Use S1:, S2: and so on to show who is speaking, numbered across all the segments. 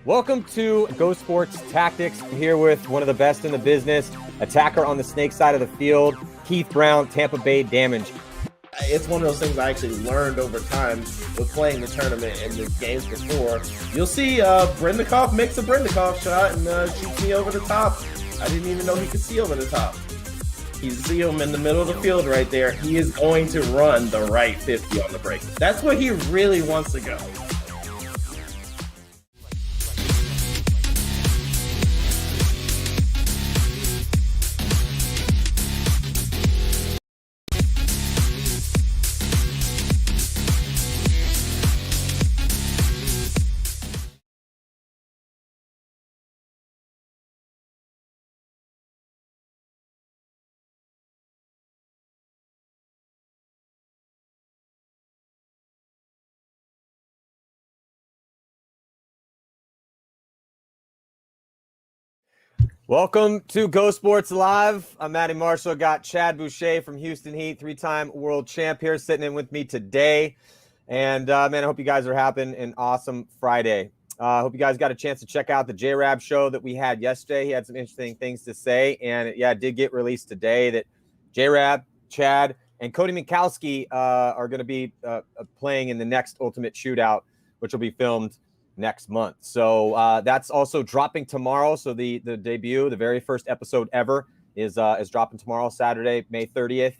S1: Welcome to Go Sports Tactics. I'm here with one of the best in the business, attacker on the snake side of the field, Keith Brown, Tampa Bay Damage.
S2: It's one of those things I actually learned over time with playing the tournament and the games before. You'll see Brendikov makes a Brendikov shot and shoots me over the top. I didn't even know he could see over the top. You see him in the middle of the field right there. He is going to run the right 50 on the break. That's where he really wants to go.
S1: Welcome to Go Sports Live. I'm Matty Marshall. Got Chad Bouchez from Houston Heat, three-time world champ here, sitting in with me today. And, man, I hope you guys are having an awesome Friday. I hope you guys got a chance to check out the J-Rab show that we had yesterday. He had some interesting things to say. And, it did get released today that J-Rab, Chad, and Cody Minkowski are going to be playing in the next Ultimate Shootout, which will be filmed next month. So that's also dropping tomorrow. So the debut, the very first episode ever is dropping tomorrow, Saturday, May 30th.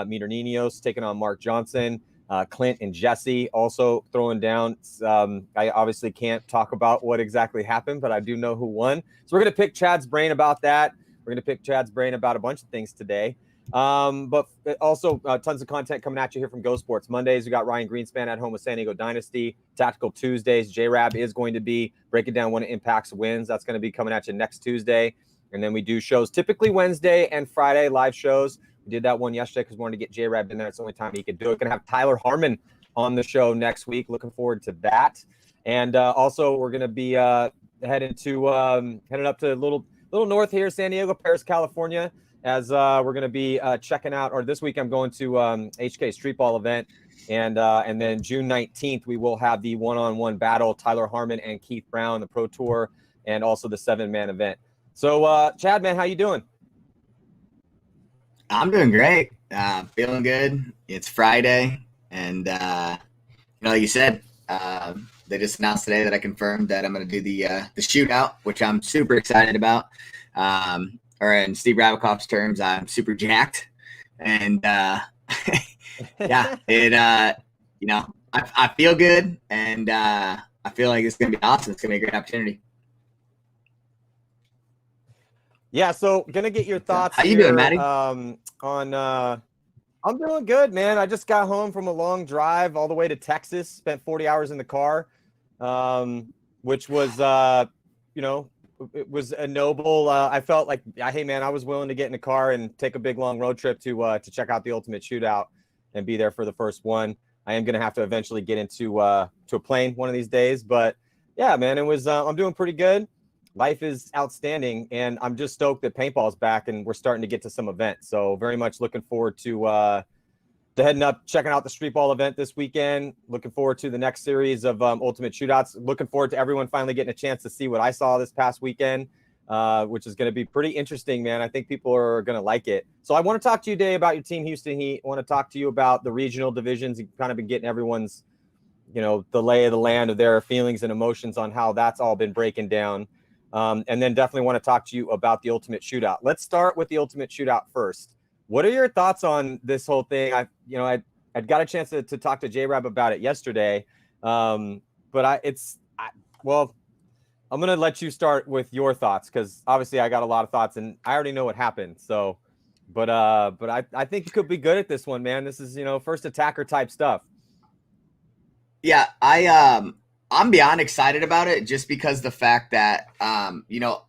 S1: Meter Ninos taking on Mark Johnson. Clint and Jesse also throwing down. I obviously can't talk about what exactly happened, but I do know who won. So we're going to pick Chad's brain about that. We're going to pick Chad's brain about a bunch of things today. But also tons of content coming at you here from Go Sports. Mondays, we got Ryan Greenspan at home with San Diego Dynasty. Tactical Tuesdays, J-Rab is going to be breaking down when it impacts wins. That's going to be coming at you next Tuesday. And then we do shows typically Wednesday and Friday, live shows. We did that one yesterday because we wanted to get J-Rab in there. It's the only time he could do it. Going to have Tyler Harmon on the show next week. Looking forward to that. And also we're going to be heading up to a little north here, San Diego, Paris, California, as we're going to be checking out, or this week I'm going to HK Street Ball event. And then June 19th, we will have the one-on-one battle, Tyler Harmon and Keith Brown, the Pro Tour, and also the 7-man event. So, Chad, man, how you doing?
S3: I'm doing great. Feeling good. It's Friday. And, like you said, they just announced today that I confirmed that I'm going to do the shootout, which I'm super excited about. Or in Steve Ravikov's terms, I'm super jacked. And, I feel good. And I feel like it's going to be awesome. It's going to be a great opportunity.
S1: Yeah, so gonna get your thoughts.
S3: How you doing, Matty?
S1: I'm doing good, man. I just got home from a long drive all the way to Texas. Spent 40 hours in the car, which was, it was a noble. I felt like, hey, man, I was willing to get in a car and take a big long road trip to check out the Ultimate Shootout and be there for the first one. I am gonna have to eventually get into to a plane one of these days, but yeah, man, it was. I'm doing pretty good. Life is outstanding, and I'm just stoked that paintball is back and we're starting to get to some events. So very much looking forward to heading up, checking out the street ball event this weekend. Looking forward to the next series of Ultimate Shootouts. Looking forward to everyone finally getting a chance to see what I saw this past weekend, which is going to be pretty interesting, man. I think people are going to like it. So I want to talk to you today about your team, Houston Heat. I want to talk to you about the regional divisions. You've kind of been getting everyone's, the lay of the land of their feelings and emotions on how that's all been breaking down. And then definitely want to talk to you about the Ultimate Shootout. Let's start with the Ultimate Shootout first. What are your thoughts on this whole thing? I'd got a chance to talk to J-Rab about it yesterday. But I'm going to let you start with your thoughts because obviously I got a lot of thoughts and I already know what happened. So, but I think you could be good at this one, man. This is, first attacker type stuff.
S3: Yeah, I'm beyond excited about it just because the fact that, I'm always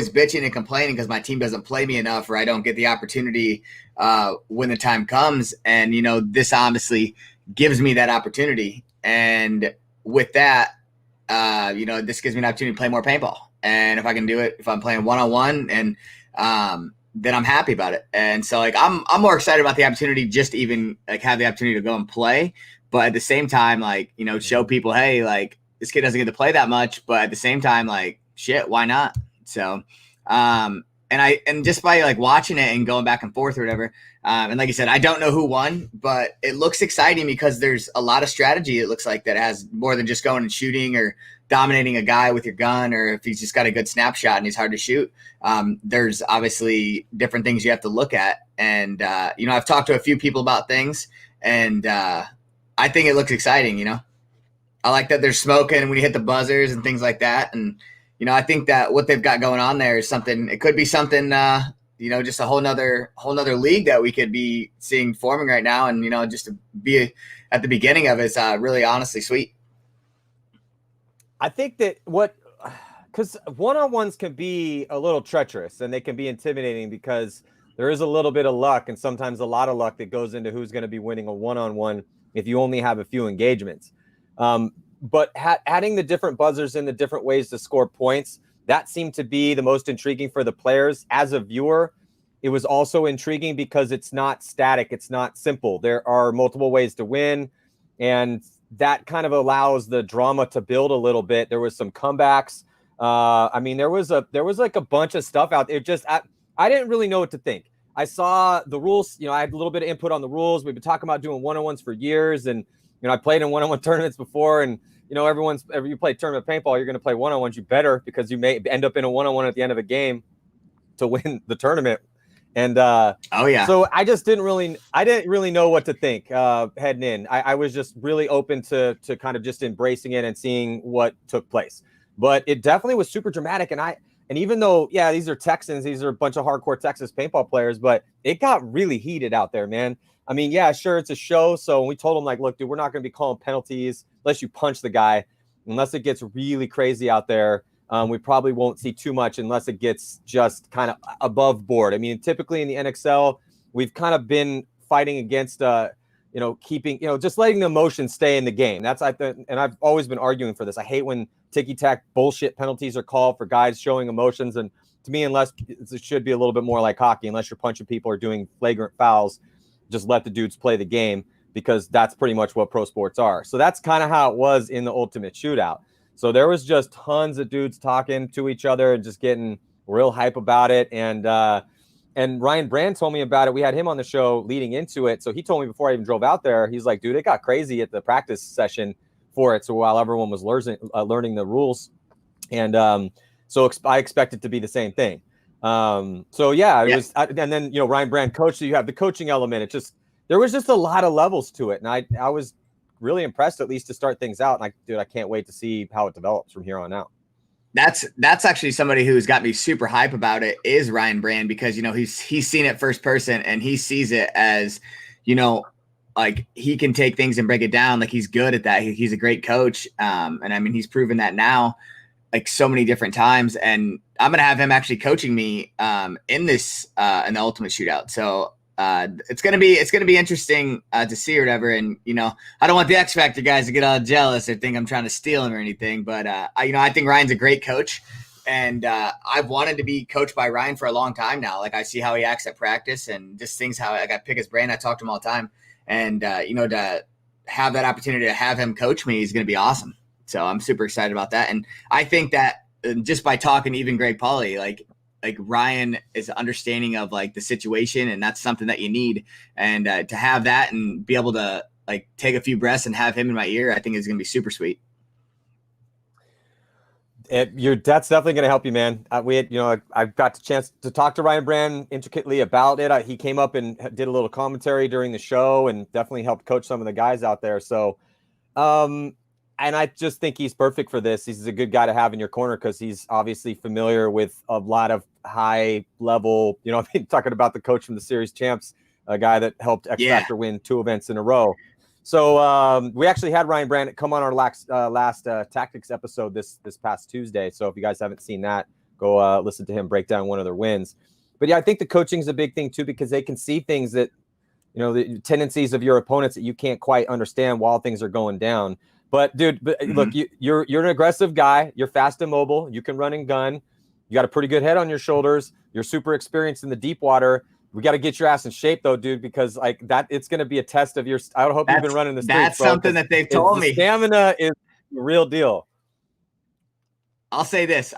S3: bitching and complaining because my team doesn't play me enough or I don't get the opportunity when the time comes. And, this honestly gives me that opportunity. And with that, this gives me an opportunity to play more paintball. And if I can do it, if I'm playing one-on-one and then I'm happy about it. And so I'm more excited about the opportunity just to even have the opportunity to go and play. But at the same time, show people, hey, this kid doesn't get to play that much, but at the same time, like, shit, why not? So, and just by like watching it and going back and forth or whatever, and like I said, I don't know who won, but it looks exciting because there's a lot of strategy. It looks like that has more than just going and shooting or dominating a guy with your gun, or if he's just got a good snapshot and he's hard to shoot. There's obviously different things you have to look at. And, I've talked to a few people about things, and I think it looks exciting, I like that they're smoking when you hit the buzzers and things like that. And, I think that what they've got going on there is something, it could be something, just a whole nother league that we could be seeing forming right now. And, just to be at the beginning of it is really honestly sweet.
S1: I think that because one-on-ones can be a little treacherous and they can be intimidating because there is a little bit of luck and sometimes a lot of luck that goes into who's going to be winning a one-on-one if you only have a few engagements. But adding the different buzzers in the different ways to score points, that seemed to be the most intriguing for the players. As a viewer, it was also intriguing because it's not static. It's not simple. There are multiple ways to win, and that kind of allows the drama to build a little bit. There was some comebacks. There was like a bunch of stuff out there. I didn't really know what to think. I saw the rules. I had a little bit of input on the rules. We've been talking about doing one-on-ones for years, and I played in one-on-one tournaments before, and if you play tournament paintball, you're going to play one-on-ones. You better, because you may end up in a one-on-one at the end of a game to win the tournament. And so I didn't really know what to think heading in. I was just really open to kind of just embracing it and seeing what took place. But it definitely was super dramatic. And even though, these are Texans, these are a bunch of hardcore Texas paintball players, but it got really heated out there, man. I mean, sure, it's a show. So we told them, like, look, dude, we're not going to be calling penalties unless you punch the guy, unless it gets really crazy out there. We probably won't see too much unless it gets just kind of above board. I mean, typically in the NXL, we've kind of been fighting against, keeping, just letting the emotion stay in the game. And I've always been arguing for this. I hate when ticky-tack bullshit penalties are called for guys showing emotions. And to me, unless it should be a little bit more like hockey, unless you're punching people or doing flagrant fouls, just let the dudes play the game, because that's pretty much what pro sports are. So that's kind of how it was in the Ultimate Shootout. So there was just tons of dudes talking to each other and just getting real hype about it. And Ryan Brand told me about it. We had him on the show leading into it. So he told me before I even drove out there, he's like, dude, it got crazy at the practice session for it. So while everyone was learning the rules. And so I expect it to be the same thing. It was, and then, Ryan Brand coached, so you have the coaching element. There was just a lot of levels to it. And I was really impressed, at least to start things out. And I can't wait to see how it develops from here on out.
S3: That's actually somebody who's got me super hype about it is Ryan Brand, because, he's seen it first person and he sees it as, like he can take things and break it down. Like he's good at that. He's a great coach. And I mean, he's proven that now, like so many different times. And I'm going to have him actually coaching me in this in the Ultimate Shootout. So it's going to be interesting to see or whatever. And, I don't want the X Factor guys to get all jealous or think I'm trying to steal him or anything. But, I think Ryan's a great coach. And I've wanted to be coached by Ryan for a long time now. Like I see how he acts at practice and just things, how I pick his brain. I talk to him all the time. And, to have that opportunity to have him coach me is going to be awesome. So I'm super excited about that. And I think that just by talking to even Greg Pauly, like Ryan is understanding of like the situation, and that's something that you need. And to have that and be able to like take a few breaths and have him in my ear, I think is going to be super sweet.
S1: That's definitely going to help you, man. I got the chance to talk to Ryan Brand intricately about it. He came up and did a little commentary during the show and definitely helped coach some of the guys out there. So, and I just think he's perfect for this. He's a good guy to have in your corner because he's obviously familiar with a lot of high level, talking about the coach from the series champs, a guy that helped X Factor win 2 events in a row. So we actually had Ryan Brand come on our last tactics episode this past Tuesday. So if you guys haven't seen that, go listen to him break down one of their wins. But yeah, I think the coaching is a big thing too, because they can see things that, the tendencies of your opponents that you can't quite understand while things are going down. But dude, look, you're an aggressive guy. You're fast and mobile. You can run and gun. You got a pretty good head on your shoulders. You're super experienced in the deep water. We got to get your ass in shape though, dude, because like that, it's going to be a test of your. I hope you've been running the streets.
S3: That's something that they've told me.
S1: Stamina is the real deal.
S3: I'll say this.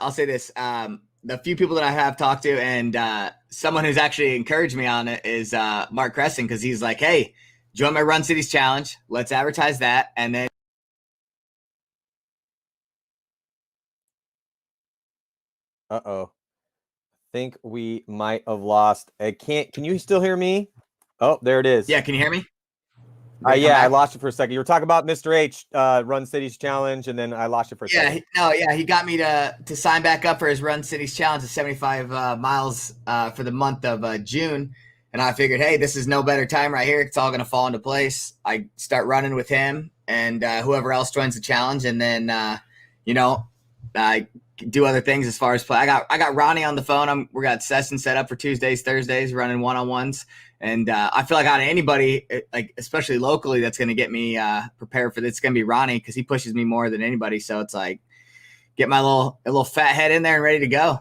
S3: The few people that I have talked to, and someone who's actually encouraged me on it is Mark Cresson, because he's like, hey, join my Run Cities Challenge. Let's advertise that. And then
S1: Uh-oh. Think we might have lost. Can you still hear me? Oh, there it is.
S3: yeah, can you hear me?
S1: Yeah, I lost you for a second. You were talking about Mr. H Run Cities Challenge, and then I lost you for a second.
S3: He got me to sign back up for his Run Cities Challenge of 75 miles for the month of June. And I figured, hey, this is no better time right here. It's all going to fall into place. I start running with him and whoever else joins the challenge. And then, I do other things as far as play. I got Ronnie on the phone. We got sessions set up for Tuesdays, Thursdays, running one-on-ones. And I feel like out of anybody, like especially locally, that's going to get me prepared for this, it's going to be Ronnie, because he pushes me more than anybody. So it's like, get my little fat head in there and ready to go.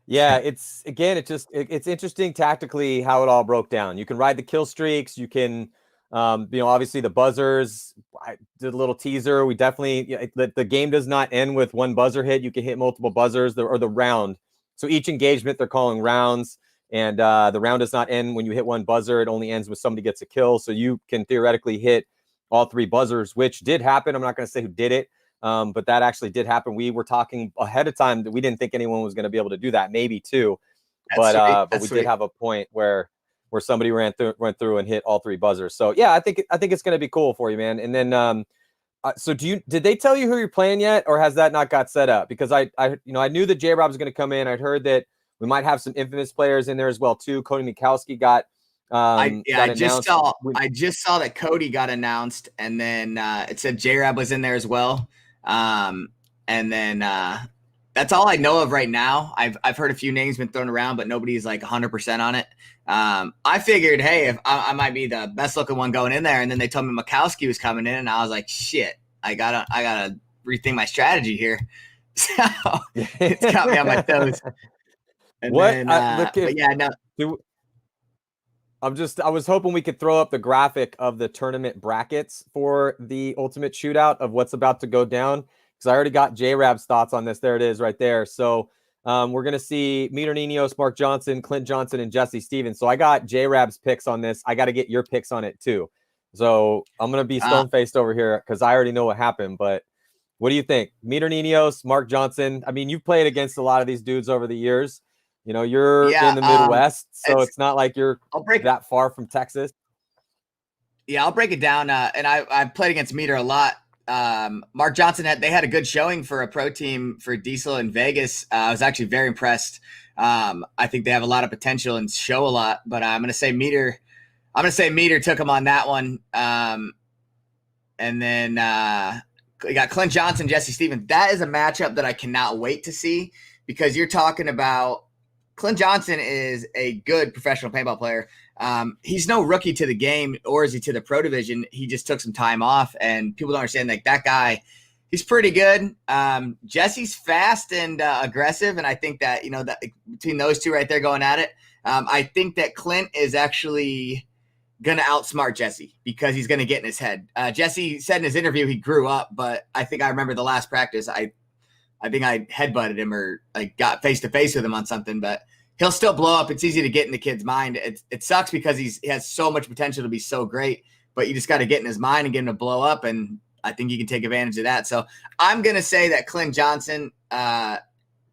S1: Yeah, it's interesting tactically how it all broke down. You can ride the kill streaks. You can, obviously the buzzers. I did a little teaser. We definitely, the game does not end with one buzzer hit. You can hit multiple buzzers or the round. So each engagement they're calling rounds, and the round does not end when you hit one buzzer. It only ends when somebody gets a kill. So you can theoretically hit all three buzzers, which did happen. I'm not going to say who did it. But that actually did happen. We were talking ahead of time that we didn't think anyone was going to be able to do that. Maybe two, but we did have a point where somebody went through and hit all three buzzers. So yeah, I think it's going to be cool for you, man. And then, so did they tell you who you're playing yet, or has that not got set up? Because I knew that J-Rob was going to come in. I'd heard that we might have some infamous players in there as well too. Cody Mikowski got. I just saw that Cody got announced, and then it said J-Rob was in there as well. And then that's all I know of right now. I've heard a few names been thrown around, but nobody's like 100% on it. I figured, hey, if I might be the best looking one going in there, and then they told me Mikowski was coming in, and I was like, shit, I gotta rethink my strategy here. So it's got me on my toes. And I was hoping we could throw up the graphic of the tournament brackets for the Ultimate Shootout of what's about to go down, because I already got J-Rab's thoughts on this. There it is right there. So we're going to see Meter Ninos, Mark Johnson, Clint Johnson, and Jesse Stevens. So I got J-Rab's picks on this. I got to get your picks on it too. So I'm going to be stone-faced over here because I already know what happened. But what do you think? Meter Ninos, Mark Johnson. I mean, you've played against a lot of these dudes over the years. You're in the Midwest, so it's not like you're that far from Texas.
S3: Yeah, I'll break it down. And I've played against Meter a lot. Mark Johnson they had a good showing for a pro team for Diesel in Vegas. I was actually very impressed. I think they have a lot of potential and show a lot, but I'm going to say Meter took him on that one. And then you got Clint Johnson, Jesse Stevens. That is a matchup that I cannot wait to see, because you're talking about Clint Johnson is a good professional paintball player. He's no rookie to the game, or is he to the pro division? He just took some time off, and people don't understand that guy, he's pretty good. Jesse's fast and aggressive, and I think that, that between those two right there going at it, I think that Clint is actually going to outsmart Jesse, because he's going to get in his head. Jesse said in his interview he grew up, but I think I remember the last practice, I think I headbutted him or like got face to face with him on something, but he'll still blow up. It's easy to get in the kid's mind. It sucks because he has so much potential to be so great, but you just got to get in his mind and get him to blow up. And I think you can take advantage of that. So I'm going to say that Clint Johnson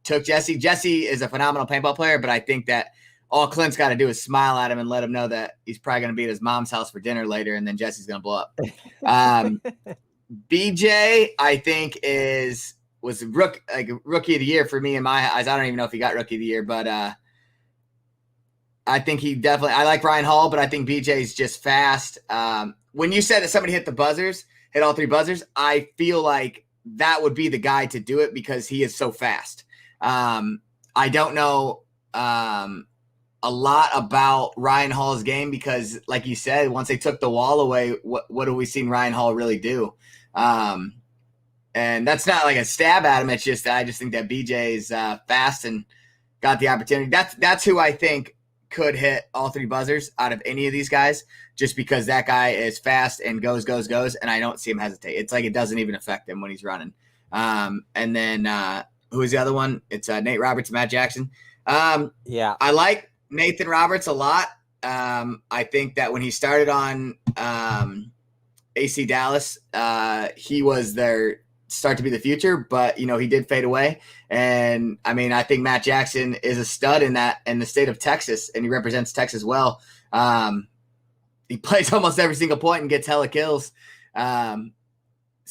S3: took Jesse. Jesse is a phenomenal paintball player, but I think that all Clint's got to do is smile at him and let him know that he's probably going to be at his mom's house for dinner later, and then Jesse's going to blow up. BJ, I think was rookie of the year for me in my eyes. I don't even know if he got rookie of the year, but I think I like Ryan Hall, but I think BJ's just fast. When you said that somebody hit all three buzzers, I feel like that would be the guy to do it, because he is so fast. I don't know a lot about Ryan Hall's game, because like you said, once they took the wall away, what have we seen Ryan Hall really do? And that's not like a stab at him. It's just, I just think that BJ is fast and got the opportunity. That's who I think could hit all three buzzers out of any of these guys, just because that guy is fast and goes. And I don't see him hesitate. It's like, it doesn't even affect him when he's running. And then who is the other one? It's Nate Roberts, Matt Jackson.
S1: Yeah.
S3: I like Nathan Roberts a lot. I think that when he started on AC Dallas, he was their start to be the future, but he did fade away. And I mean, I think Matt Jackson is a stud in the state of Texas, and he represents Texas well. He plays almost every single point and gets hella kills. So I'm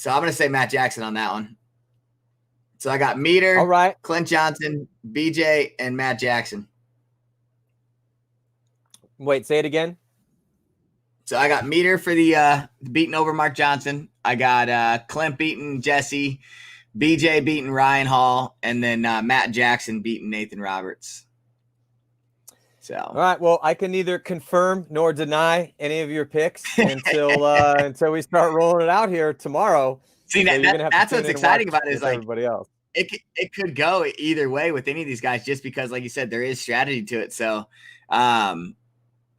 S3: going to say Matt Jackson on that one. So I got Meter,
S1: All right.
S3: Clint Johnson, BJ, and Matt Jackson.
S1: Wait, say it again.
S3: So I got Meter for the beating over Mark Johnson. I got Clint beating Jesse, BJ beating Ryan Hall, and then Matt Jackson beating Nathan Roberts. So
S1: all right. Well, I can neither confirm nor deny any of your picks until we start rolling it out here tomorrow.
S3: See,
S1: so
S3: that's what's exciting about it is like
S1: everybody else.
S3: It could go either way with any of these guys, just because, like you said, there is strategy to it. So I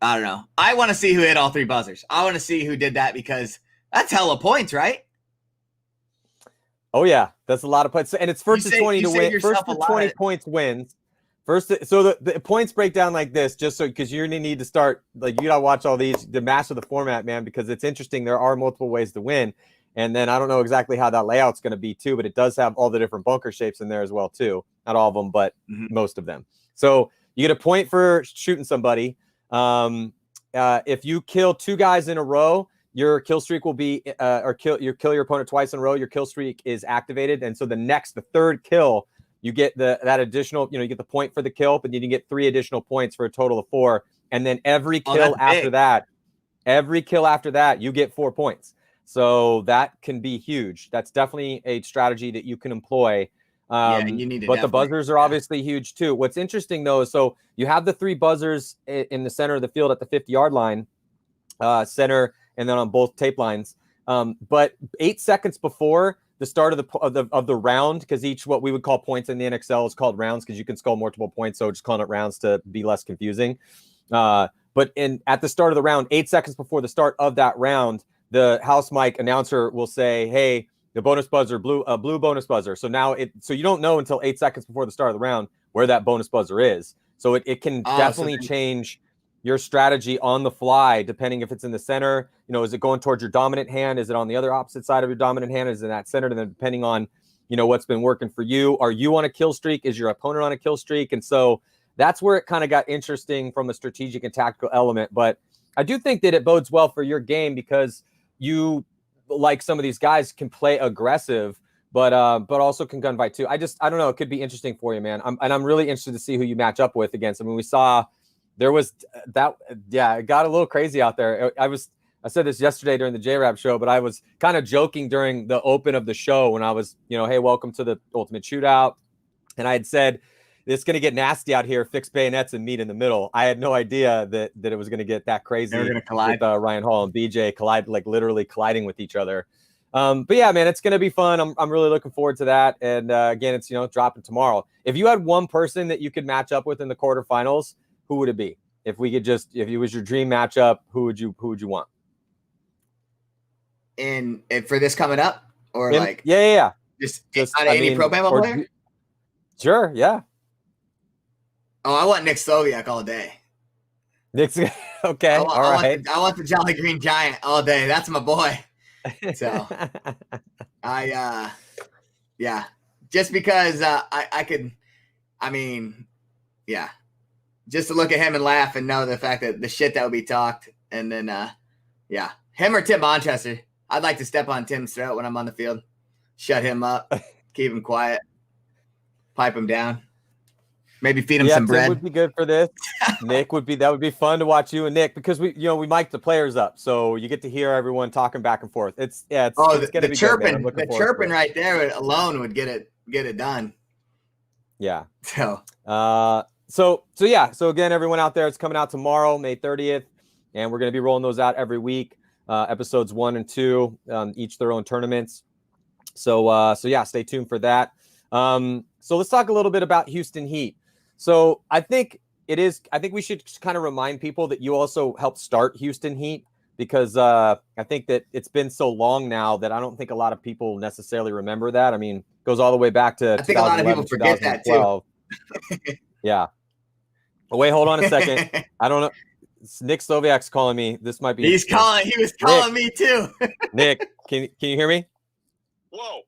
S3: don't know. I want to see who hit all 3 buzzers. I want to see who did that, because that's hella points, right?
S1: Oh yeah, that's a lot of points, and it's first to 20 to win. First to 20 points wins. So the points break down like this, just so, because you're gonna need to start, like, you gotta watch all these to master the format, man, because it's interesting. There are multiple ways to win, and then I don't know exactly how that layout's gonna be too, but it does have all the different bunker shapes in there as well too. Not all of them, but most of them. So you get a point for shooting somebody. If you kill 2 guys in a row, your kill streak will be, you kill your opponent twice in a row, your kill streak is activated, and so the third kill, you get that additional, you get the point for the kill, but then you get 3 additional points for a total of 4. And then every kill after that, you get 4 points. So that can be huge. That's definitely a strategy that you can employ.
S3: And you need to,
S1: but the buzzers are obviously huge too. What's interesting though is, so you have the 3 buzzers in the center of the field at the 50-yard line, center, and then on both tape lines. But 8 seconds before the start of the round, because each what we would call points in the NXL is called rounds, because you can score multiple points, so just calling it rounds to be less confusing. But at the start of the round, 8 seconds before the start of that round, the house mic announcer will say, "Hey, the bonus buzzer, blue bonus buzzer." So now so you don't know until 8 seconds before the start of the round where that bonus buzzer is. So it can definitely change your strategy on the fly, depending if it's in the center. Is it going towards your dominant hand? Is it on the other opposite side of your dominant hand? Is it in that center? And then depending on, what's been working for you. Are you on a kill streak? Is your opponent on a kill streak? And so that's where it kind of got interesting from a strategic and tactical element. But I do think that it bodes well for your game, because you, like some of these guys, can play aggressive, but also can gunfight too. I don't know. It could be interesting for you, man. I'm really interested to see who you match up with against. I mean, we saw there was that. Yeah, it got a little crazy out there. I said this yesterday during the J-Rap show, but I was kind of joking during the open of the show when I was, hey, welcome to the Ultimate Shootout. And I had said, it's going to get nasty out here, fix bayonets and meet in the middle. I had no idea that it was going to get that crazy.
S3: They're going to collide.
S1: With Ryan Hall and BJ like literally colliding with each other. But yeah, man, it's going to be fun. I'm really looking forward to that. And again, it's, dropping tomorrow. If you had one person that you could match up with in the quarterfinals, who would it be? If it was your dream matchup, who would you want?
S3: And for this coming up, or just on any pro paintball player?
S1: Sure, yeah.
S3: Oh, I want Nick Sloviak all day.
S1: Nick's okay. All right.
S3: I want the Jolly Green Giant all day. That's my boy. So yeah, just because I could, just to look at him and laugh and know the fact that the shit that would be talked, and then him or Tim Bonchester. I'd like to step on Tim's throat when I'm on the field, shut him up, keep him quiet, pipe him down, maybe feed him some bread.
S1: Tim would be good for this. Nick would be fun to watch you and Nick, because we mic the players up, so you get to hear everyone talking back and forth. It's gonna be
S3: chirping,
S1: good,
S3: the chirping right there alone would get it done.
S1: Yeah.
S3: So
S1: again, everyone out there, it's coming out tomorrow, May 30th, and we're going to be rolling those out every week. Episodes 1 and 2, each their own tournaments. So stay tuned for that. So let's talk a little bit about Houston Heat. So I think we should kind of remind people that you also helped start Houston Heat, because I think that it's been so long now that I don't think a lot of people necessarily remember that. I mean, it goes all the way back to
S3: I think a lot of people forget that too.
S1: Yeah. Oh, wait, hold on a second. I don't know. Nick Sloviak's calling me. This might be.
S3: He was calling me too.
S1: Nick, can you hear me?
S4: Whoa.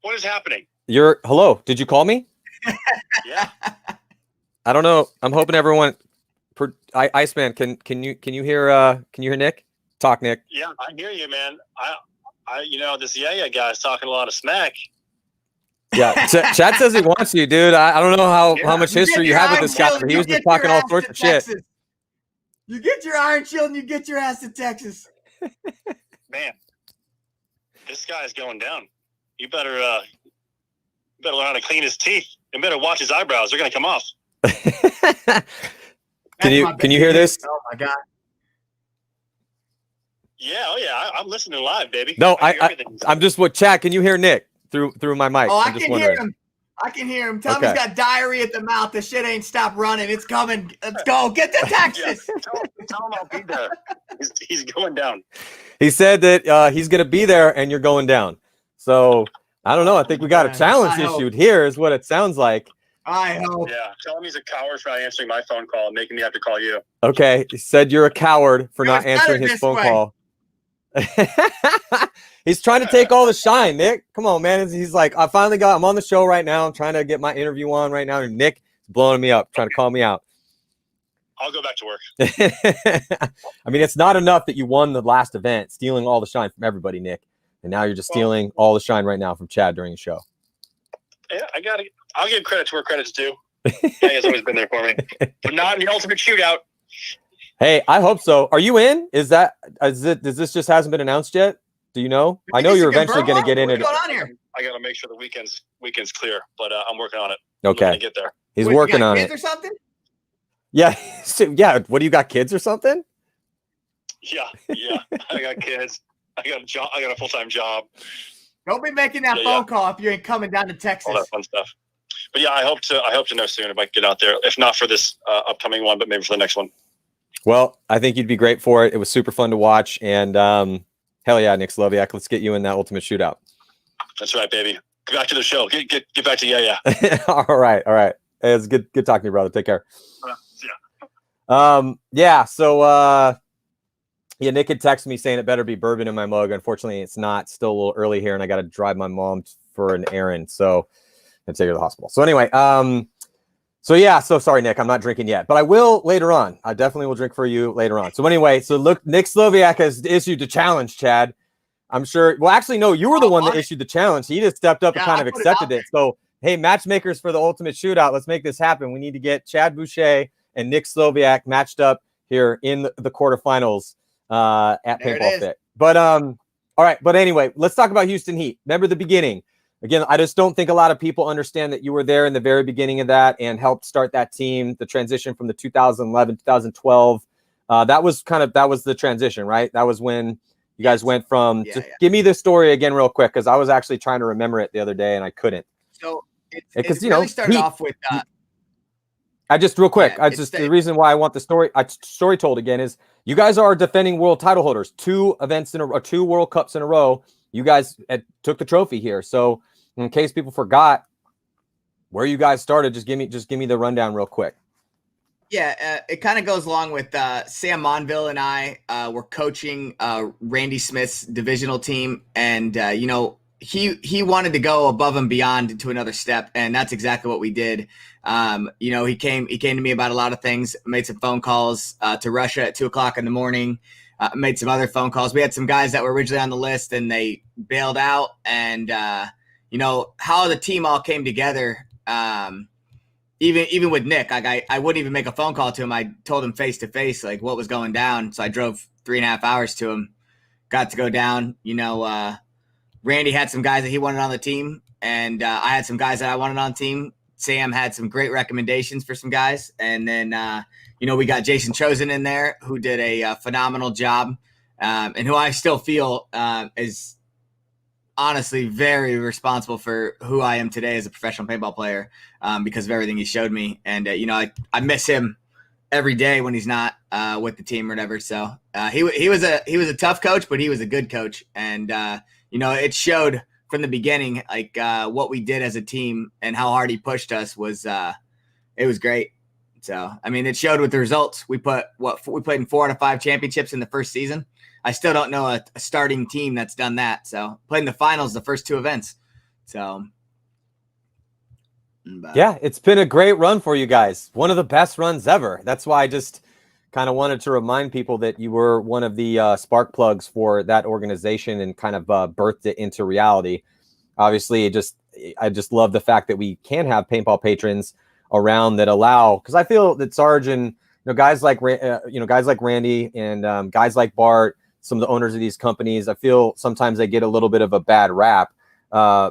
S4: What is happening?
S1: Hello. Did you call me?
S4: Yeah.
S1: I don't know. I'm hoping everyone. Iceman, can you hear Nick? Talk, Nick.
S4: Yeah, I hear you, man. I this yeah guy's talking a lot of smack.
S1: Yeah, Chad says he wants you, dude. I don't know how much history you have with this guy, but he was just talking all sorts of shit.
S3: You get your Iron Shield and you get your ass to Texas.
S4: Man, this guy's going down. You better learn how to clean his teeth. And better watch his eyebrows. They're gonna come off.
S1: Can you hear this?
S3: Oh my god.
S4: Yeah, oh yeah. I'm listening live, baby.
S1: No, I'm just what Chad. Can you hear Nick through my mic?
S3: Oh, I can hear him. I can hear him. Tell him he's got diarrhea at the mouth. The shit ain't stopped running. It's coming. Let's go. Get to Texas.
S4: Yeah, tell him I'll be there. He's going down.
S1: He said that he's going to be there and you're going down. So I don't know. I think we got a challenge issued here is what it sounds like.
S3: I hope.
S4: Yeah. Tell him he's a coward for not answering my phone call and making me have to call you.
S1: Okay. He said you're a coward for not answering his phone call. He's trying to take all the shine, Nick. Come on, man. He's like, I'm on the show right now. I'm trying to get my interview on right now. And Nick is blowing me up, trying to call me out.
S4: I'll go back to work.
S1: I mean, it's not enough that you won the last event, stealing all the shine from everybody, Nick. And now you're just stealing all the shine right now from Chad during the show.
S4: Yeah, I'll give credit to where credit's due. Yeah, he's always been there for me. But not in the ultimate shootout.
S1: Hey, I hope so. Are you in? Does this just hasn't been announced yet? Do you know? I know you're eventually going to get in it.
S3: What's going on here?
S4: I got to make sure the weekend's clear, but I'm working on it.
S1: Okay.
S4: I'm gonna get there.
S1: He's working on
S3: kids
S1: it.
S3: Or something?
S1: Yeah. Yeah. What do you got? Kids or something?
S4: Yeah. I got kids. I got a job. I got a full-time job.
S3: Don't be making that phone call if you ain't coming down to Texas.
S4: All that fun stuff. But yeah, I hope to know soon if I can get out there. If not for this upcoming one, but maybe for the next one.
S1: Well, I think you'd be great for it. It was super fun to watch, and hell yeah, Nick Sloviak, let's get you in that ultimate shootout. That's
S4: right, baby. Get back to the show. Get back to yeah.
S1: All right. Hey, it's good talking to you, brother. Take care.
S4: Yeah.
S1: So Nick had texted me saying it better be bourbon in my mug. Unfortunately, it's not. Still a little early here, and I got to drive my mom for an errand, so I take her to the hospital. So anyway, so sorry, Nick, I'm not drinking yet, but I will later on. I definitely will drink for you later on. So anyway, look, Nick Sloviak has issued the challenge, Chad. I'm sure. Well, actually, no, you were the one that issued the challenge. He just stepped up and kind of accepted it. So, hey, matchmakers for the ultimate shootout, let's make this happen. We need to get Chad Bouchez and Nick Sloviak matched up here in the quarterfinals at Paintball Fit. But all right. But anyway, let's talk about Houston Heat. Remember the beginning. Again, I just don't think a lot of people understand that you were there in the very beginning of that and helped start that team, the transition from the 2011, 2012. That was the transition, right? That was when you guys went from, give me the story again real quick, because I was actually trying to remember it the other day and I couldn't.
S3: So it really started off with...
S1: the reason why I want the story told again is you guys are defending world title holders, 2 World Cups in a row. You guys took the trophy here. So in case people forgot where you guys started, just give me the rundown real quick.
S3: Yeah, it kind of goes along with Sam Monville and I were coaching Randy Smith's divisional team, and he wanted to go above and beyond to another step, and that's exactly what we did. He came to me about a lot of things, made some phone calls to Russia at 2:00 in the morning. Made some other phone calls. We had some guys that were originally on the list and they bailed out. And, how the team all came together, even with Nick, like I wouldn't even make a phone call to him. I told him face to face, like what was going down. So I drove 3.5 hours to him, got to go down. Randy had some guys that he wanted on the team, and I had some guys that I wanted on the team. Sam had some great recommendations for some guys. And then, we got Jason Chosen in there, who did a phenomenal job, and who I still feel is honestly very responsible for who I am today as a professional paintball player, because of everything he showed me. And, I miss him every day when he's not with the team or whatever. So he was a tough coach, but he was a good coach. And, it showed from the beginning, like what we did as a team and how hard he pushed us it was great. So, I mean, it showed with the results. We played in 4 out of 5 championships in the first season. I still don't know a starting team that's done that. So played in the finals the first 2 events. So
S1: yeah, it's been a great run for you guys. One of the best runs ever. That's why I just kind of wanted to remind people that you were one of the spark plugs for that organization and kind of birthed it into reality. Obviously, I just love the fact that we can have paintball patrons around that allow, because I feel that Sarge and guys like Randy and guys like Bart, some of the owners of these companies, I feel sometimes they get a little bit of a bad rap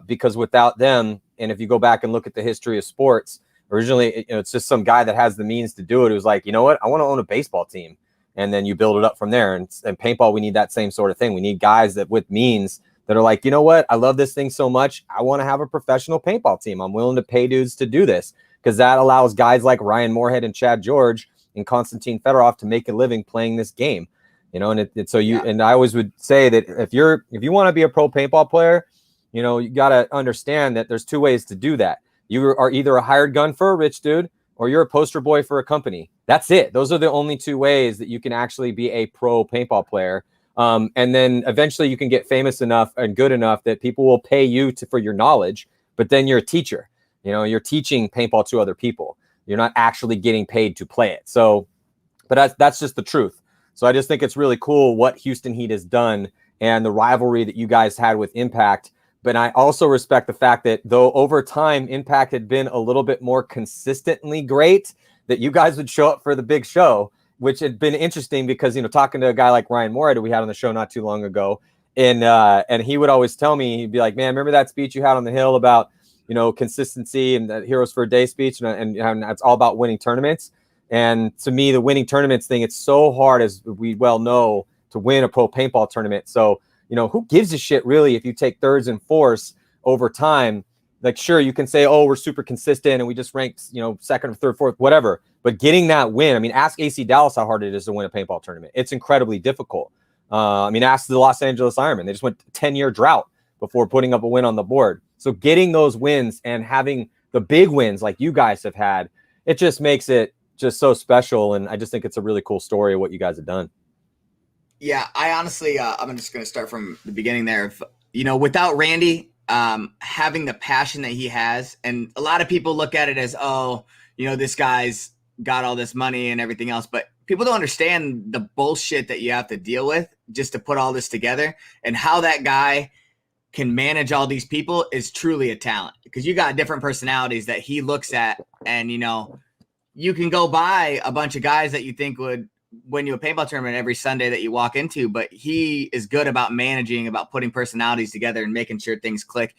S1: because without them, and if you go back and look at the history of sports, originally it's just some guy that has the means to do it who's like, you know what, I want to own a baseball team, and then you build it up from there. And paintball, we need that same sort of thing. We need guys that with means that are like, you know what, I love this thing so much, I want to have a professional paintball team. I'm willing to pay dudes to do this, because that allows guys like Ryan Moorhead and Chad George and Konstantin Fedorov to make a living playing this game. And I always would say that if you want to be a pro paintball player, you got to understand that there's 2 ways to do that. You are either a hired gun for a rich dude, or you're a poster boy for a company. That's it. Those are the only 2 ways that you can actually be a pro paintball player. And then eventually you can get famous enough and good enough that people will pay you for your knowledge, but then you're a teacher. You're teaching paintball to other people. You're not actually getting paid to play it. So, but that's just the truth. So I just think it's really cool what Houston Heat has done and the rivalry that you guys had with Impact. But I also respect the fact that though over time Impact had been a little bit more consistently great, that you guys would show up for the big show, which had been interesting because, talking to a guy like Ryan Moorhead, who we had on the show not too long ago, and he would always tell me, he'd be like, man, remember that speech you had on the Hill about, consistency and that Heroes for a Day speech, and it's all about winning tournaments. And to me, the winning tournaments thing, it's so hard, as we well know, to win a pro paintball tournament. So, who gives a shit really if you take 3rds and 4ths over time? Like, sure, you can say, oh, we're super consistent and we just ranked, 2nd or 3rd, 4th, whatever. But getting that win, I mean, ask AC Dallas how hard it is to win a paintball tournament. It's incredibly difficult. Ask the Los Angeles Ironmen. They just went 10-year drought before putting up a win on the board. So getting those wins and having the big wins like you guys have had, it just makes it just so special. And I just think it's a really cool story of what you guys have done.
S3: Yeah, I honestly, I'm just going to start from the beginning there. Without Randy, having the passion that he has, and a lot of people look at it as, this guy's got all this money and everything else, but people don't understand the bullshit that you have to deal with just to put all this together, and how that guy can manage all these people is truly a talent, because you got different personalities that he looks at, and you can go buy a bunch of guys that you think would win you a paintball tournament every Sunday that you walk into, but he is good about managing, about putting personalities together and making sure things click.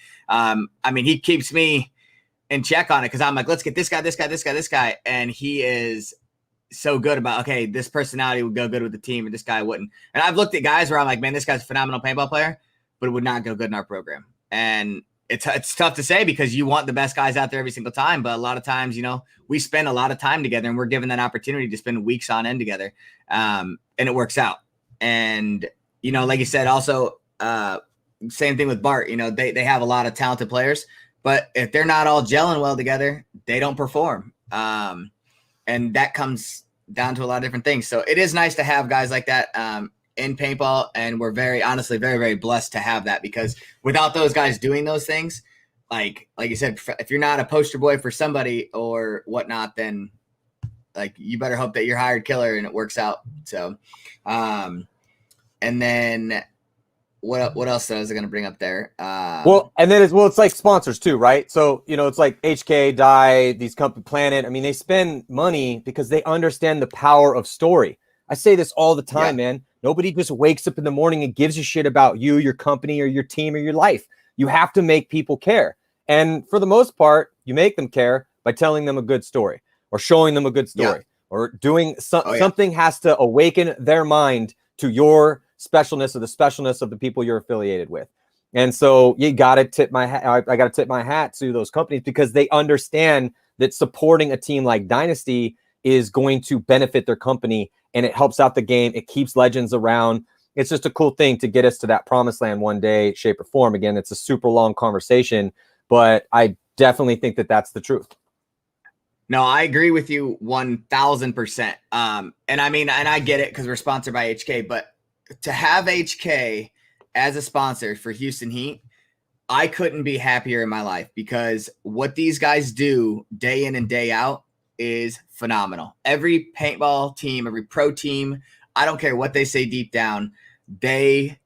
S3: He keeps me in check on it, because I'm like, let's get this guy, and he is so good about, okay, this personality would go good with the team and this guy wouldn't. And I've looked at guys where I'm like, man, this guy's a phenomenal paintball player, but it would not go good in our program. And it's tough to say, because you want the best guys out there every single time. But a lot of times, we spend a lot of time together, and we're given that opportunity to spend weeks on end together. And it works out. And, like you said, also, same thing with Bart, they have a lot of talented players, but if they're not all gelling well together, they don't perform. And that comes down to a lot of different things. So it is nice to have guys like that, in paintball, and we're very very blessed to have that, because without those guys doing those things, like you said, if you're not a poster boy for somebody or whatnot, then you better hope that you're hired killer and it works out. So and then what else was I going to bring up there?
S1: It's like sponsors too, right? So it's like HK, Dye, these company, Planet. I mean, they spend money because they understand the power of story. I say this all the time, man. Nobody just wakes up in the morning and gives a shit about you, your company, or your team, or your life. You have to make people care. And for the most part, you make them care by telling them a good story, or showing them a good story, or doing something has to awaken their mind to your specialness, or the specialness of the people you're affiliated with. And so you got to tip my hat. I got to tip my hat to those companies, because they understand that supporting a team like Dynasty is going to benefit their company, and it helps out the game. It keeps legends around. It's just a cool thing to get us to that promised land one day, shape or form. Again, it's a super long conversation, but I definitely think that that's the truth.
S3: No, I agree with you 1000%. And I mean, and I get it because we're sponsored by HK, but to have HK as a sponsor for Houston Heat, I couldn't be happier in my life, because what these guys do day in and day out is phenomenal. Every paintball team, every pro team, I don't care what they say deep down, they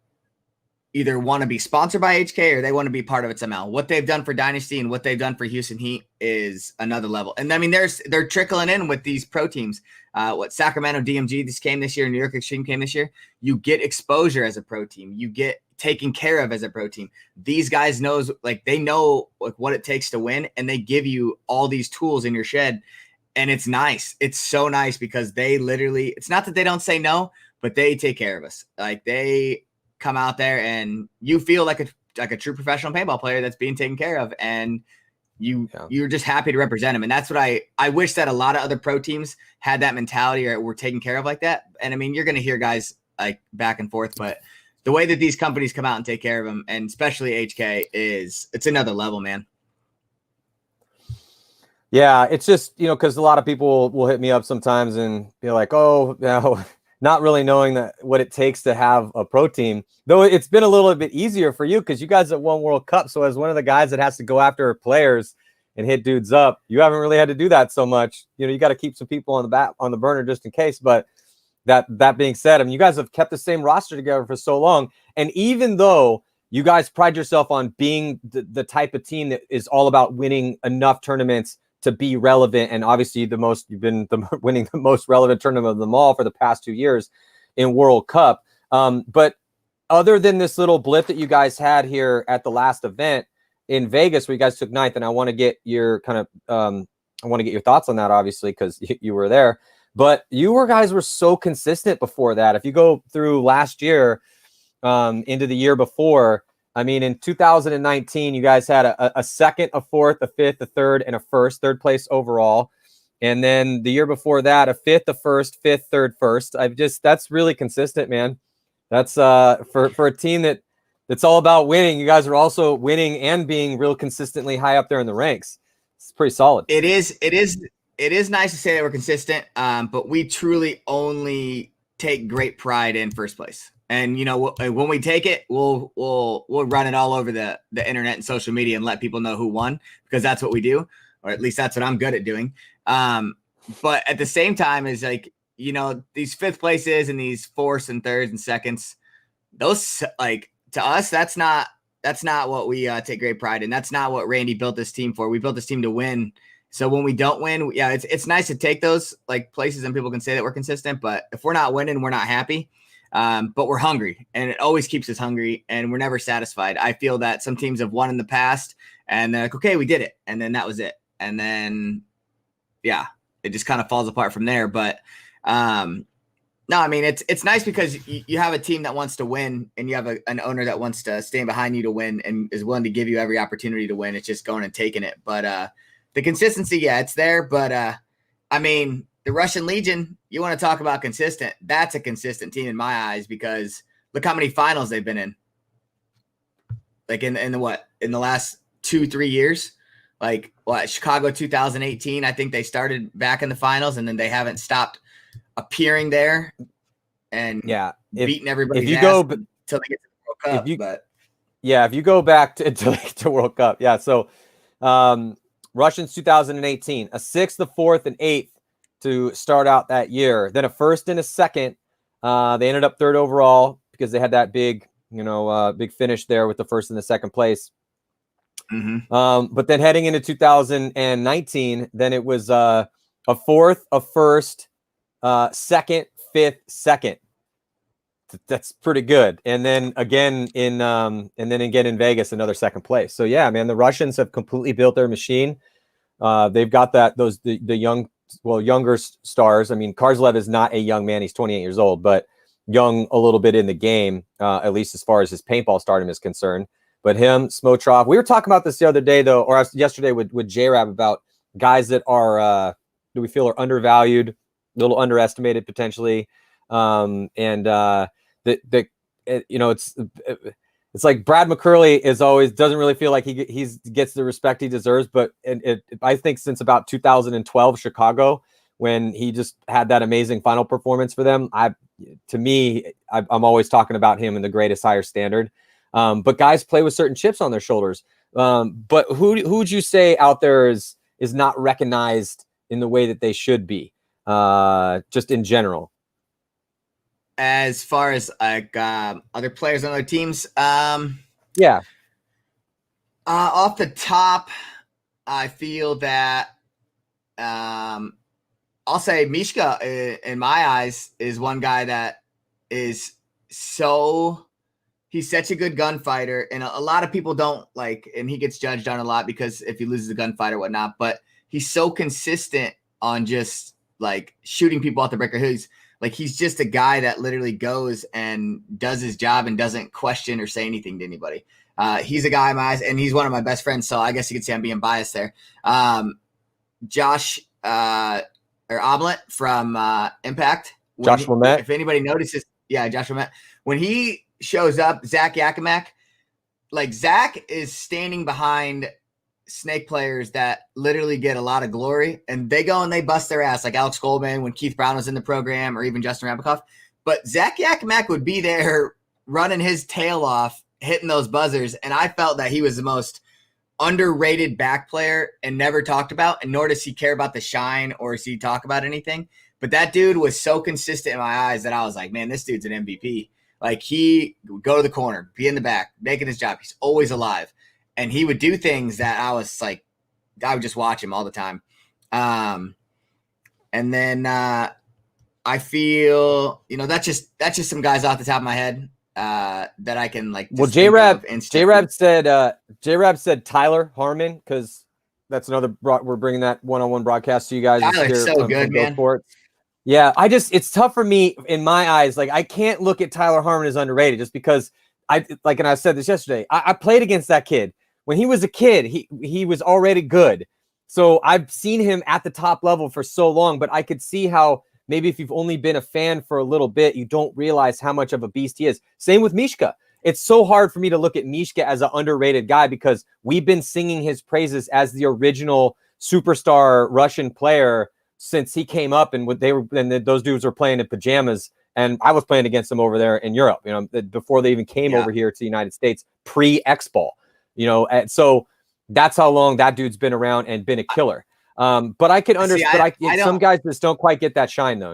S3: either want to be sponsored by HK or they want to be part of it somehow. What they've done for Dynasty and what they've done for Houston Heat is another level. And I mean, they're trickling in with these pro teams. What Sacramento DMG this came this year, New York Extreme came this year. You get exposure as a pro team. You get taken care of as a pro team. These guys they know what it takes to win, and they give you all these tools in your shed. And it's nice. It's so nice because they literally, it's not that they don't say no, but they take care of us. Like, they come out there and you feel like a true professional paintball player that's being taken care of, and you're just happy to represent them. And that's what I wish that a lot of other pro teams had that mentality or were taken care of like that. And I mean, you're going to hear guys like back and forth, but the way that these companies come out and take care of them, and especially HK, it's another level, man.
S1: Yeah, it's just, because a lot of people will hit me up sometimes and be like, oh, not really knowing what it takes to have a pro team. Though it's been a little bit easier for you because you guys have won World Cup. So as one of the guys that has to go after players and hit dudes up, you haven't really had to do that so much. You got to keep some people on the burner just in case. But that being said, I mean, you guys have kept the same roster together for so long. And even though you guys pride yourself on being the type of team that is all about winning enough tournaments to be relevant, and obviously you've been winning the most relevant tournament of them all for the past 2 years in World Cup. But other than this little blip that you guys had here at the last event in Vegas, where you guys took ninth, and I want to get your thoughts on that, obviously, because you were there. But guys were so consistent before that. If you go through last year into the year before, I mean, in 2019, you guys had a second, a fourth, a fifth, a third, and a first, third place overall. And then the year before that, a fifth, a first, fifth, third, first. That's really consistent, man. That's for a team that's all about winning. You guys are also winning and being real consistently high up there in the ranks. It's pretty solid.
S3: It is nice to say that we're consistent, but we truly only take great pride in first place. And when we take it, we'll run it all over the internet and social media and let people know who won, because that's what we do, or at least that's what I'm good at doing. But at the same time, is like, these fifth places and these fourths and thirds and seconds, those, like, to us, that's not what we take great pride in. That's not what Randy built this team for. We built this team to win. So when we don't win, it's nice to take those like places and people can say that we're consistent, but if we're not winning, we're not happy. But we're hungry, and it always keeps us hungry, and we're never satisfied. I feel that some teams have won in the past and they're like, okay, we did it. And then that was it. And then, it just kind of falls apart from there. But, no, I mean, it's nice because you have a team that wants to win, and you have an owner that wants to stand behind you to win and is willing to give you every opportunity to win. It's just going and taking it. But, the consistency, it's there. But, I mean, the Russian Legion, you want to talk about consistent. That's a consistent team in my eyes, because look how many finals they've been in. Like in the last 2-3 years, like Chicago 2018, I think they started back in the finals, and then they haven't stopped appearing there and beating everybody. If you go until they get to the World Cup,
S1: if you go back to World Cup, So Russians 2018, a sixth, a fourth, and eighth to start out that year. Then a first and a second. They ended up third overall because they had that big finish there with the first and the second place.
S3: Mm-hmm.
S1: But then heading into 2019, then it was a fourth, a first, second, fifth, second. That's pretty good. And then again in Vegas, another second place. So yeah, man, the Russians have completely built their machine. They've got the younger stars. I mean, Karslev is not a young man. He's 28 years old, but young a little bit in the game, at least as far as his paintball stardom is concerned. But him, Smotrov, we were talking about this the other day, though, or yesterday with J-Rab, about guys that are do we feel are undervalued, a little underestimated potentially? It's like Brad McCurley doesn't really feel like he gets the respect he deserves. But I think since about 2012 Chicago, when he just had that amazing final performance for them, I'm always talking about him in the greatest higher standard. But guys play with certain chips on their shoulders. But who would you say out there is not recognized in the way that they should be, just in general?
S3: As far as like other players on other teams,
S1: yeah.
S3: Off the top, I feel that I'll say Mishka, in my eyes, is one guy that is he's such a good gunfighter, and a lot of people don't like, and he gets judged on a lot because if he loses a gunfight or whatnot, but he's so consistent on just like shooting people off the breaker. He's just a guy that literally goes and does his job and doesn't question or say anything to anybody. He's a guy in my eyes, and he's one of my best friends, so I guess you could say I'm being biased there. Josh or Omelet from Impact.
S1: Josh Lamet.
S3: If anybody notices, Josh Lamet. When he shows up, Zach Yakimak, like Zach is standing behind Snake players that literally get a lot of glory, and they go and they bust their ass, like Alex Goldman when Keith Brown was in the program, or even Justin Rabikoff. But Zach Yakimak would be there running his tail off, hitting those buzzers, and I felt that he was the most underrated back player and never talked about, and nor does he care about the shine or does he talk about anything. But that dude was so consistent in my eyes that I was like, man, this dude's an MVP. Like, he would go to the corner, be in the back, making his job. He's always alive. And he would do things that I was like, I would just watch him all the time. And then I feel, that's just some guys off the top of my head that I can like.
S1: Well, J-Rab said Tyler Harmon, because that's another. We're bringing that one-on-one broadcast to you guys.
S3: Tyler's so good, man.
S1: Yeah, it's tough for me in my eyes. Like, I can't look at Tyler Harmon as underrated just because and I said this yesterday. I played against that kid. When he was a kid, he was already good. So I've seen him at the top level for so long, but I could see how maybe if you've only been a fan for a little bit, you don't realize how much of a beast he is. Same with Mishka. It's so hard for me to look at Mishka as an underrated guy because we've been singing his praises as the original superstar Russian player since he came up, and those dudes were playing in pajamas, and I was playing against them over there in Europe, before they even came over here to the United States, pre-X-Ball. And so that's how long that dude's been around and been a killer. But I can understand. Some guys just don't quite get that shine, though,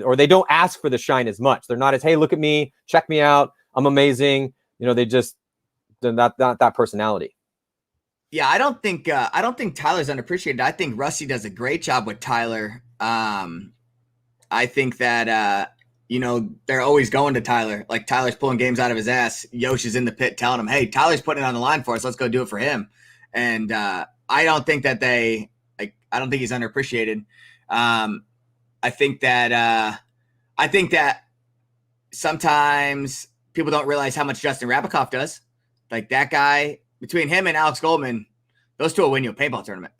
S1: or they don't ask for the shine as much. They're not as, hey, look at me, check me out, I'm amazing. They're not that personality.
S3: Yeah, I don't think Tyler's underappreciated. I think Rusty does a great job with Tyler. I think that they're always going to Tyler. Like, Tyler's pulling games out of his ass. Yosh is in the pit telling him, hey, Tyler's putting it on the line for us. Let's go do it for him. And I don't think that I don't think he's underappreciated. I think that sometimes people don't realize how much Justin Rabikoff does. Like, that guy, between him and Alex Goldman, those two will win you a paintball tournament.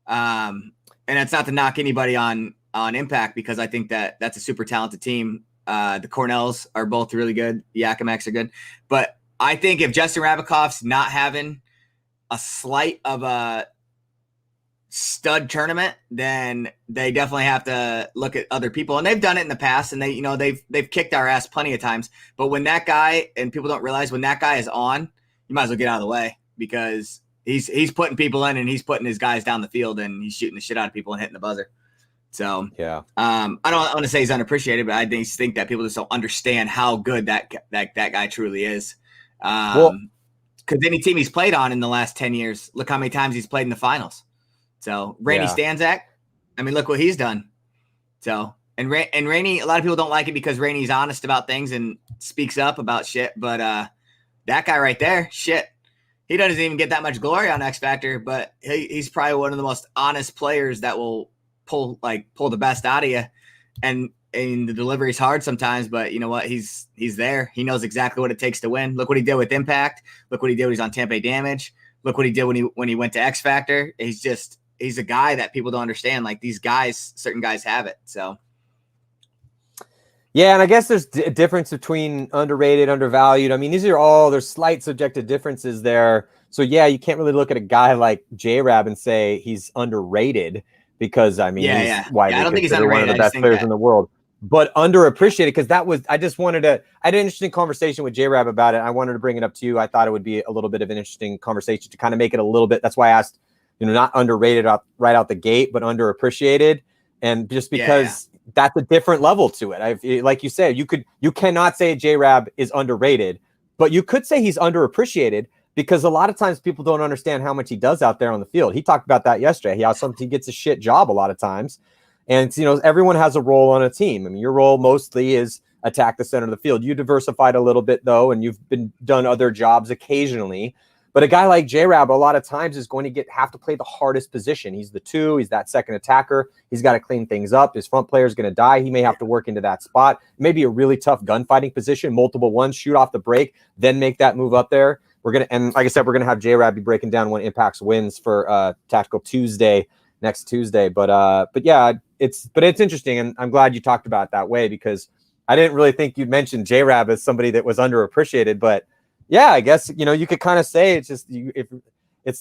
S3: And it's not to knock anybody on Impact, because I think that that's a super talented team. The Cornells are both really good. The Yakimaks are good. But I think if Justin Rabikoff's not having a slight of a stud tournament, then they definitely have to look at other people. And they've done it in the past, and they've kicked our ass plenty of times. But when that guy, and people don't realize, when that guy is on, you might as well get out of the way, because he's putting people in, and he's putting his guys down the field, and he's shooting the shit out of people and hitting the buzzer. So
S1: yeah,
S3: I don't want to say he's unappreciated, but I just think that people just don't understand how good that guy truly is. Because any team he's played on in the last 10 years, look how many times he's played in the finals. So Rainey Stanzak, I mean, look what he's done. So and Rainey, a lot of people don't like it because Rainey's honest about things and speaks up about shit. But that guy right there, shit, he doesn't even get that much glory on X Factor, but he's probably one of the most honest players that will pull the best out of you. And the delivery's hard sometimes, but you know what? He's there. He knows exactly what it takes to win. Look what he did with Impact. Look what he did when he's on Tampa Damage. Look what he did when he went to X Factor. He's he's a guy that people don't understand. Like these guys, certain guys have it. So.
S1: Yeah, and I guess there's a difference between underrated, undervalued. I mean, there's slight subjective differences there. So yeah, you can't really look at a guy like J-Rab and say he's underrated because I mean, he's widely
S3: I don't think he's
S1: considered one of the best players in the world. But underappreciated because I had an interesting conversation with J-Rab about it. I wanted to bring it up to you. I thought it would be a little bit of an interesting conversation to kind of make it a little bit. That's why I asked, not underrated right out the gate, but underappreciated. And just because that's a different level to it. Like you said, you cannot say J-Rab is underrated, but you could say he's underappreciated because a lot of times people don't understand how much he does out there on the field. He talked about that yesterday. He gets a shit job a lot of times. And, everyone has a role on a team. I mean, your role mostly is attack the center of the field. You diversified a little bit, though, and you've done other jobs occasionally. But a guy like J-Rab a lot of times is going to have to play the hardest position. He's the 2. He's that second attacker. He's got to clean things up. His front player is going to die. He may have to work into that spot. Maybe a really tough gunfighting position, multiple ones, shoot off the break, then make that move up there. And like I said, we're going to have J-Rab be breaking down when Impact's wins for Tactical Tuesday next Tuesday. But yeah, it's interesting, and I'm glad you talked about it that way because I didn't really think you'd mention J-Rab as somebody that was underappreciated. But yeah, I guess you could kind of say it's just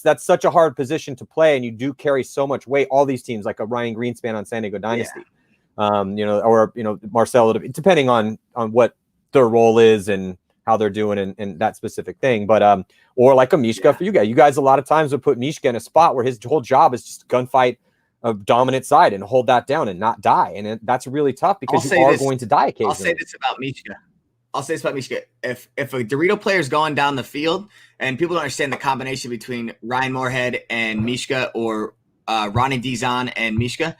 S1: that's such a hard position to play, and you do carry so much weight. All these teams, like a Ryan Greenspan on San Diego Dynasty, or Marcelo, depending on what their role is and how they're doing and that specific thing. But or like a Mishka for you guys. You guys a lot of times would put Mishka in a spot where his whole job is just gunfight a dominant side and hold that down and not die. And that's really tough because you are going to die occasionally.
S3: I'll say this about Mishka. If a Dorito player is going down the field and people don't understand the combination between Ryan Moorhead and Mishka or Ronnie Dizon and Mishka,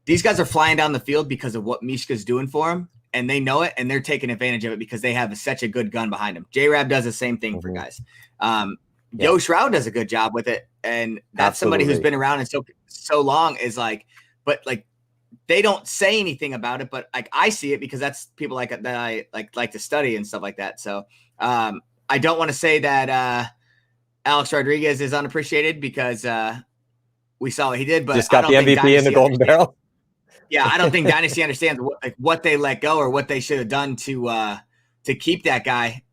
S3: these guys are flying down the field because of what Mishka's doing for them. And they know it, and they're taking advantage of it because they have such a good gun behind them. J-Rab does the same thing for guys. Yo Shroud does a good job with it, and that's somebody who's been around and so long is like, but like they don't say anything about it, but like I see it because that's people like that I like to study and stuff like that. So I don't want to say that Alex Rodriguez is unappreciated because we saw what he did, but
S1: just got the MVP in the Golden Barrel.
S3: Yeah, I don't think Dynasty understands what they let go or what they should have done to keep that guy.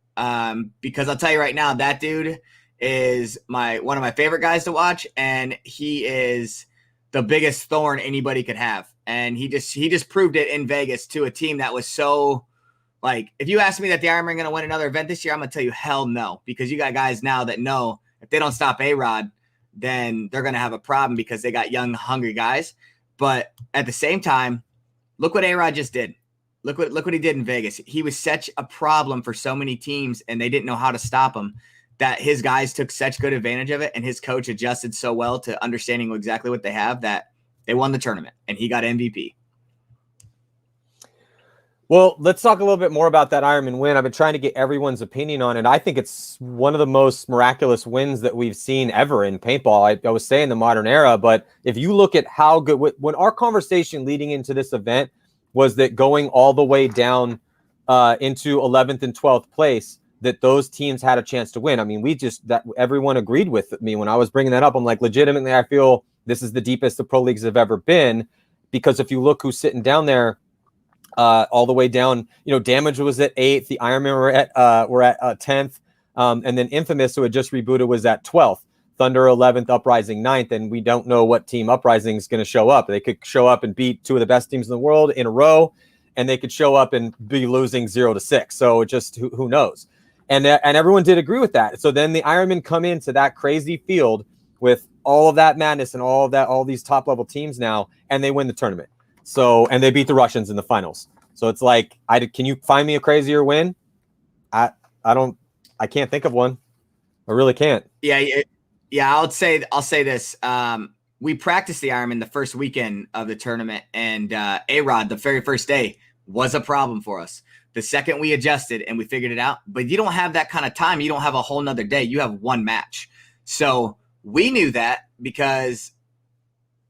S3: Because I'll tell you right now, that dude is one of my favorite guys to watch, and he is the biggest thorn anybody could have. And he just proved it in Vegas to a team that was so like. If you ask me that the Ironmen are going to win another event this year, I'm going to tell you hell no, because you got guys now that know if they don't stop A-Rod, then they're going to have a problem because they got young, hungry guys. But at the same time, look what A-Rod just did. Look what he did in Vegas. He was such a problem for so many teams, and they didn't know how to stop him, that his guys took such good advantage of it, and his coach adjusted so well to understanding exactly what they have that they won the tournament, and he got MVP.
S1: Well, let's talk a little bit more about that Ironman win. I've been trying to get everyone's opinion on it. I think it's one of the most miraculous wins that we've seen ever in paintball. I was saying the modern era, but if you look at how good, when our conversation leading into this event was that going all the way down into 11th and 12th place, that those teams had a chance to win. I mean, that everyone agreed with me when I was bringing that up. I'm like, legitimately, I feel this is the deepest the pro leagues have ever been, because if you look who's sitting down there, all the way down, Damage was at 8th. The Ironmen were at 10th. And then Infamous, who had just rebooted, was at 12th. Thunder 11th, Uprising 9th. And we don't know what team Uprising is going to show up. They could show up and beat two of the best teams in the world in a row, and they could show up and be losing 0-6. So just who knows? And everyone did agree with that. So then the Ironmen come into that crazy field with all of that madness and all these top level teams now, and they win the tournament. So, and they beat the Russians in the finals. So it's like, can you find me a crazier win? I can't think of one. I really can't.
S3: Yeah. I'll say this. We practiced the Ironman the first weekend of the tournament, and A-Rod, the very first day, was a problem for us. The second we adjusted and we figured it out, but you don't have that kind of time. You don't have a whole nother day. You have one match. So we knew that because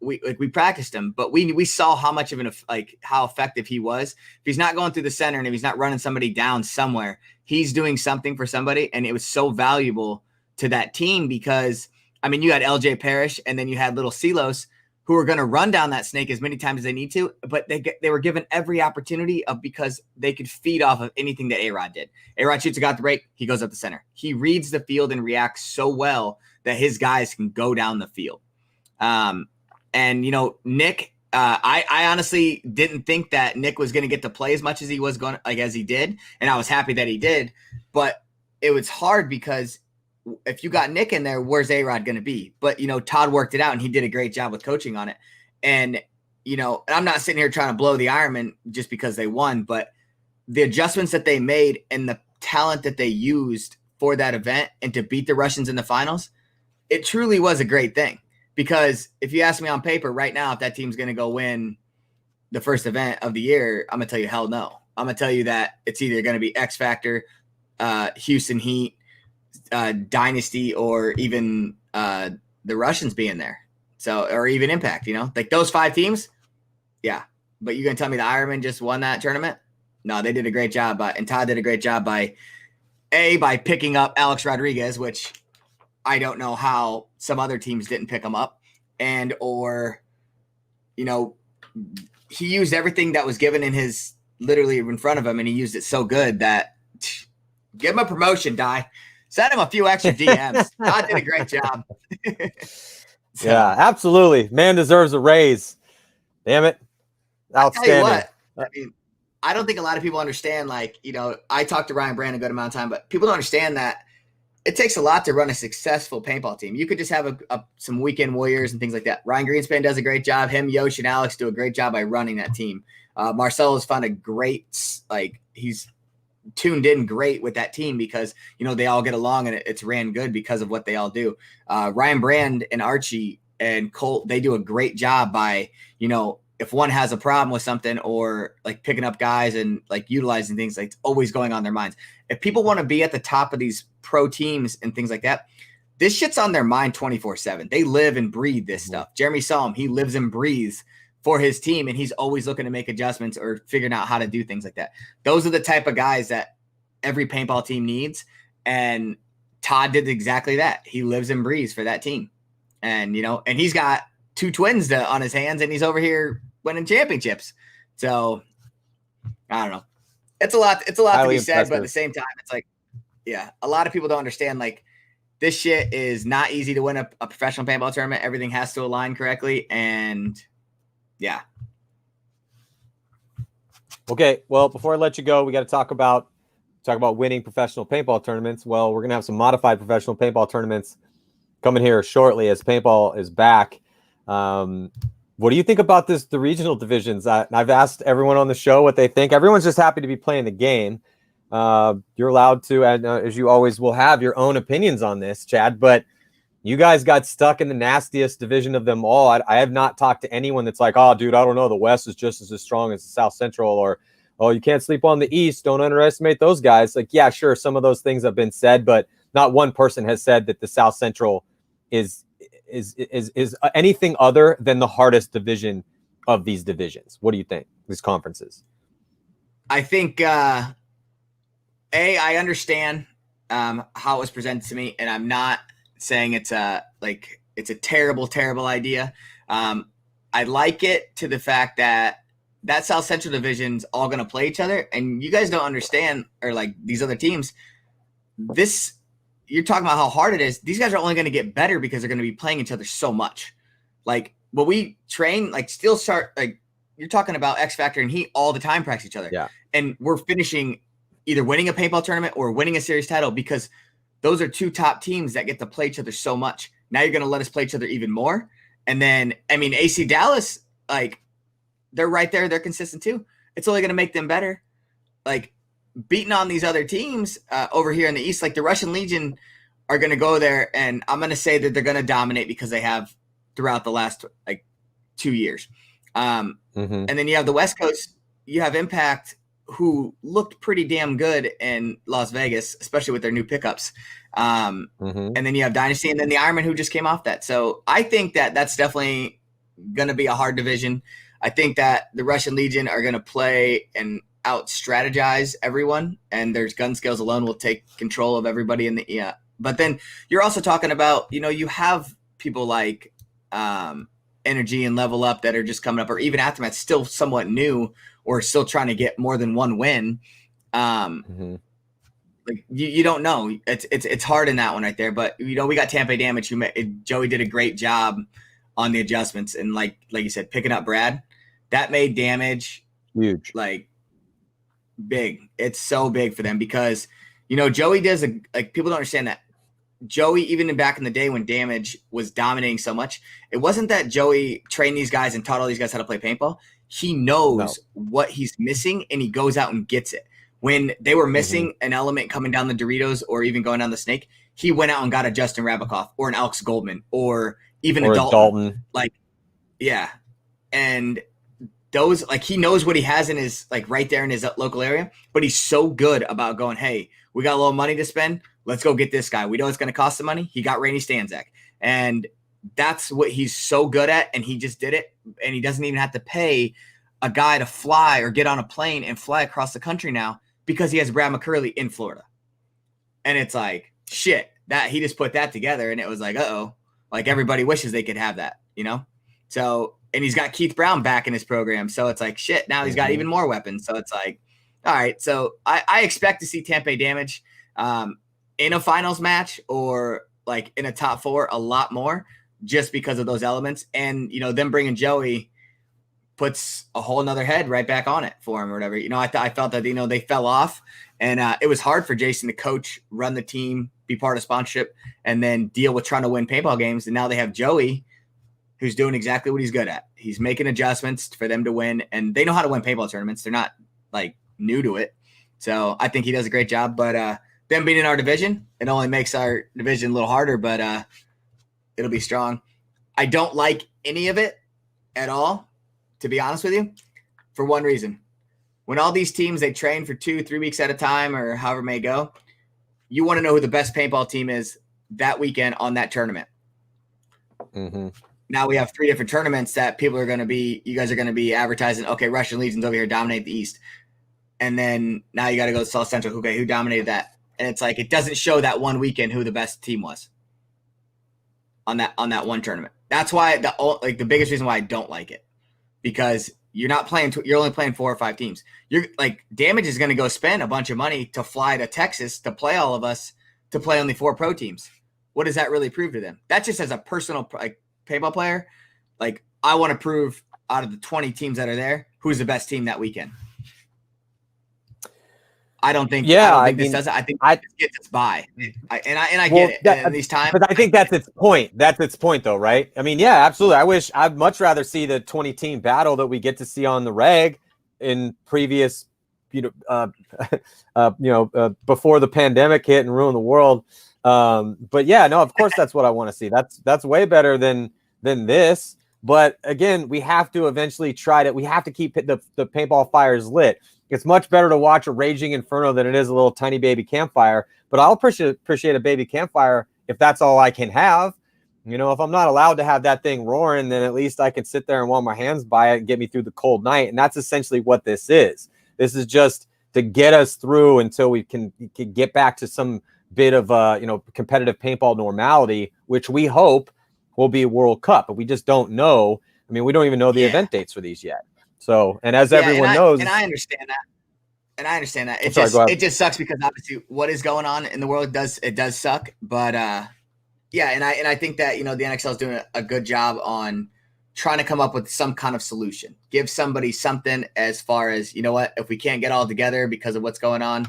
S3: we practiced him, but we saw how much of how effective he was. If he's not going through the center and if he's not running somebody down somewhere, he's doing something for somebody. And it was so valuable to that team because I mean, you had LJ Parrish, and then you had little Silos, who are going to run down that snake as many times as they need to, but they were given every opportunity because they could feed off of anything that A-Rod did. A-Rod shoots a got the break, he goes up the center. He reads the field and reacts so well that his guys can go down the field. And, you know, Nick, I honestly didn't think that Nick was going to get to play as much as he was going, like as he did, and I was happy that he did. But it was hard because if you got Nick in there, where's A-Rod going to be? But, you know, Todd worked it out, and he did a great job with coaching on it. And, you know, I'm not sitting here trying to blow the Ironmen just because they won, but the adjustments that they made and the talent that they used for that event and to beat the Russians in the finals, it truly was a great thing. Because if you ask me on paper right now, if that team's going to go win the first event of the year, I'm going to tell you, hell no. I'm going to tell you that it's either going to be X Factor, Houston Heat, Dynasty, or even the Russians being there. So, or even Impact, you know, like those 5 teams. Yeah. But you're going to tell me the Ironmen just won that tournament? No, they did a great job. And Todd did a great job by picking up Alex Rodriguez, which I don't know how some other teams didn't pick him up, or, you know, he used everything that was given literally in front of him. And he used it so good that give him a promotion, Di. Send him a few extra DMs. Todd did a great job.
S1: So, yeah, absolutely. Man deserves a raise. Damn it. Outstanding.
S3: I'll tell you what, I mean, I don't think a lot of people understand, like, you know, I talked to Ryan Brand a good amount of time, but people don't understand that it takes a lot to run a successful paintball team. You could just have some weekend warriors and things like that. Ryan Greenspan does a great job. Him, Yosh, and Alex do a great job by running that team. Marcelo has found a great, like, he's tuned in great with that team because, you know, they all get along and it's ran good because of what they all do. Ryan Brand and Archie and Colt, they do a great job by, you know, if one has a problem with something or like picking up guys and like utilizing things, like it's always going on their minds. If people want to be at the top of these pro teams and things like that, this shit's on their mind 24/7. They live and breathe this stuff. Jeremy saw him. He lives and breathes for his team, and he's always looking to make adjustments or figuring out how to do things like that. Those are the type of guys that every paintball team needs. And Todd did exactly that. He lives and breathes for that team. And, you know, and he's got 2 twins on his hands, and he's over here winning championships. So I don't know. It's a lot to be said, but at the same time, it's like, yeah, a lot of people don't understand, like, this shit is not easy to win a professional paintball tournament. Everything has to align correctly. And yeah.
S1: Okay. Well, before I let you go, we got to talk about winning professional paintball tournaments. Well, we're going to have some modified professional paintball tournaments coming here shortly as paintball is back. What do you think about the regional divisions? I've asked everyone on the show what they think. Everyone's just happy to be playing the game. You're allowed to, as you always will, have your own opinions on this, Chad, but you guys got stuck in the nastiest division of them all. I have not talked to anyone that's like, oh, dude, I don't know. The West is just as strong as the South Central, or, oh, you can't sleep on the East. Don't underestimate those guys. Like, yeah, sure. Some of those things have been said, but not one person has said that the South Central is anything other than the hardest division of these divisions. What do you think? These conferences?
S3: I think, I understand how it was presented to me, and I'm not saying it's a terrible, terrible idea. I like it to the fact that South Central division's all going to play each other, and you guys don't understand, or like these other teams, you're talking about how hard it is. These guys are only going to get better because they're going to be playing each other so much. Like, when we train, like, still start, like, you're talking about X Factor and Heat all the time practice each other.
S1: Yeah.
S3: And we're finishing either winning a paintball tournament or winning a series title because those are 2 top teams that get to play each other so much. Now you're going to let us play each other even more. And then, I mean, AC Dallas, like, they're right there. They're consistent too. It's only going to make them better. Like, beating on these other teams over here in the East, like the Russian Legion are going to go there, and I'm going to say that they're going to dominate because they have throughout the last, like, 2 years. And then you have the West Coast, you have Impact, who looked pretty damn good in Las Vegas, especially with their new pickups. And then you have Dynasty, and then the Ironmen, who just came off that. So I think that that's definitely going to be a hard division. I think that the Russian Legion are going to play and out strategize everyone, and their gun skills alone will take control of everybody in the But then you're also talking about, you have people like Energy and Level Up that are just coming up, or even Aftermath, still somewhat new or still trying to get more than one win. Like you don't know. It's hard in that one right there. But we got Tampa Damage. Joey did a great job on the adjustments, and like you said, picking up Brad, that made Damage
S1: huge,
S3: like big. It's so big for them because Joey does people don't understand that. Joey, even back in the day when Damage was dominating so much, it wasn't that Joey trained these guys and taught all these guys how to play paintball. He knows what he's missing, and he goes out and gets it. When they were missing an element coming down the Doritos or even going down the snake, he went out and got a Justin Rabikoff or an Alex Goldman or even a Dalton. Like, yeah. And those, he knows what he has in his, right there in his local area, but he's so good about going, hey, we got a little money to spend. Let's go get this guy. We know it's going to cost some money. He got Rainey Stanzak. And that's what he's so good at, and he just did it, and he doesn't even have to pay a guy to fly or get on a plane and fly across the country now because he has Brad McCurley in Florida. And it's like, shit, that he just put that together, and it was like, uh-oh. Like, everybody wishes they could have that, So, and he's got Keith Brown back in his program, so it's like, shit, now he's got even more weapons. So it's like, all right, so I expect to see Tampa Damage in a finals match or in a top 4 a lot more just because of those elements. And, them bringing Joey puts a whole nother head right back on it for him or whatever. I felt that, they fell off, and it was hard for Jason to coach, run the team, be part of sponsorship, and then deal with trying to win paintball games. And now they have Joey, who's doing exactly what he's good at. He's making adjustments for them to win, and they know how to win paintball tournaments. They're not new to it. So I think he does a great job, but them being in our division, it only makes our division a little harder, but it'll be strong. I don't like any of it at all, to be honest with you, for one reason. When all these teams, they train for 2-3 weeks at a time or however it may go, you want to know who the best paintball team is that weekend on that tournament. Now we have 3 different tournaments that you guys are going to be advertising, okay, Russian Legion's over here, dominate the East. And then now you got to go to South Central. Okay, who dominated that? And it's like, it doesn't show that one weekend who the best team was on that one tournament. That's why the biggest reason why I don't like it, because you're not playing. You're only playing 4 or 5 teams. You're Damage is going to go spend a bunch of money to fly to Texas to play all of us to play only 4 pro teams. What does that really prove to them? That just as a personal paintball player, I want to prove out of the 20 teams that are there, who's the best team that weekend. I don't think. Yeah, I think this does it. I think it gets its by. I get it. In these times,
S1: but I think that's its point. That's its point, though, right? I mean, yeah, absolutely. I'd much rather see the 20-team battle that we get to see on the reg in previous, before the pandemic hit and ruined the world. But yeah, no, of course that's what I want to see. That's way better than this. But again, we have to eventually we have to keep the paintball fires lit. It's much better to watch a raging inferno than it is a little tiny baby campfire. But I'll appreciate a baby campfire if that's all I can have. If I'm not allowed to have that thing roaring, then at least I can sit there and warm my hands by it and get me through the cold night. And that's essentially what this is. This is just to get us through until we can get back to some bit of competitive paintball normality, which we hope will be a World Cup, but we just don't know. I mean, we don't even know the event dates for these yet. So, and as everyone knows,
S3: and I understand that. It just sucks because obviously what is going on in the world does suck. But and I think that the NXL is doing a good job on trying to come up with some kind of solution. Give somebody something as far as, if we can't get all together because of what's going on,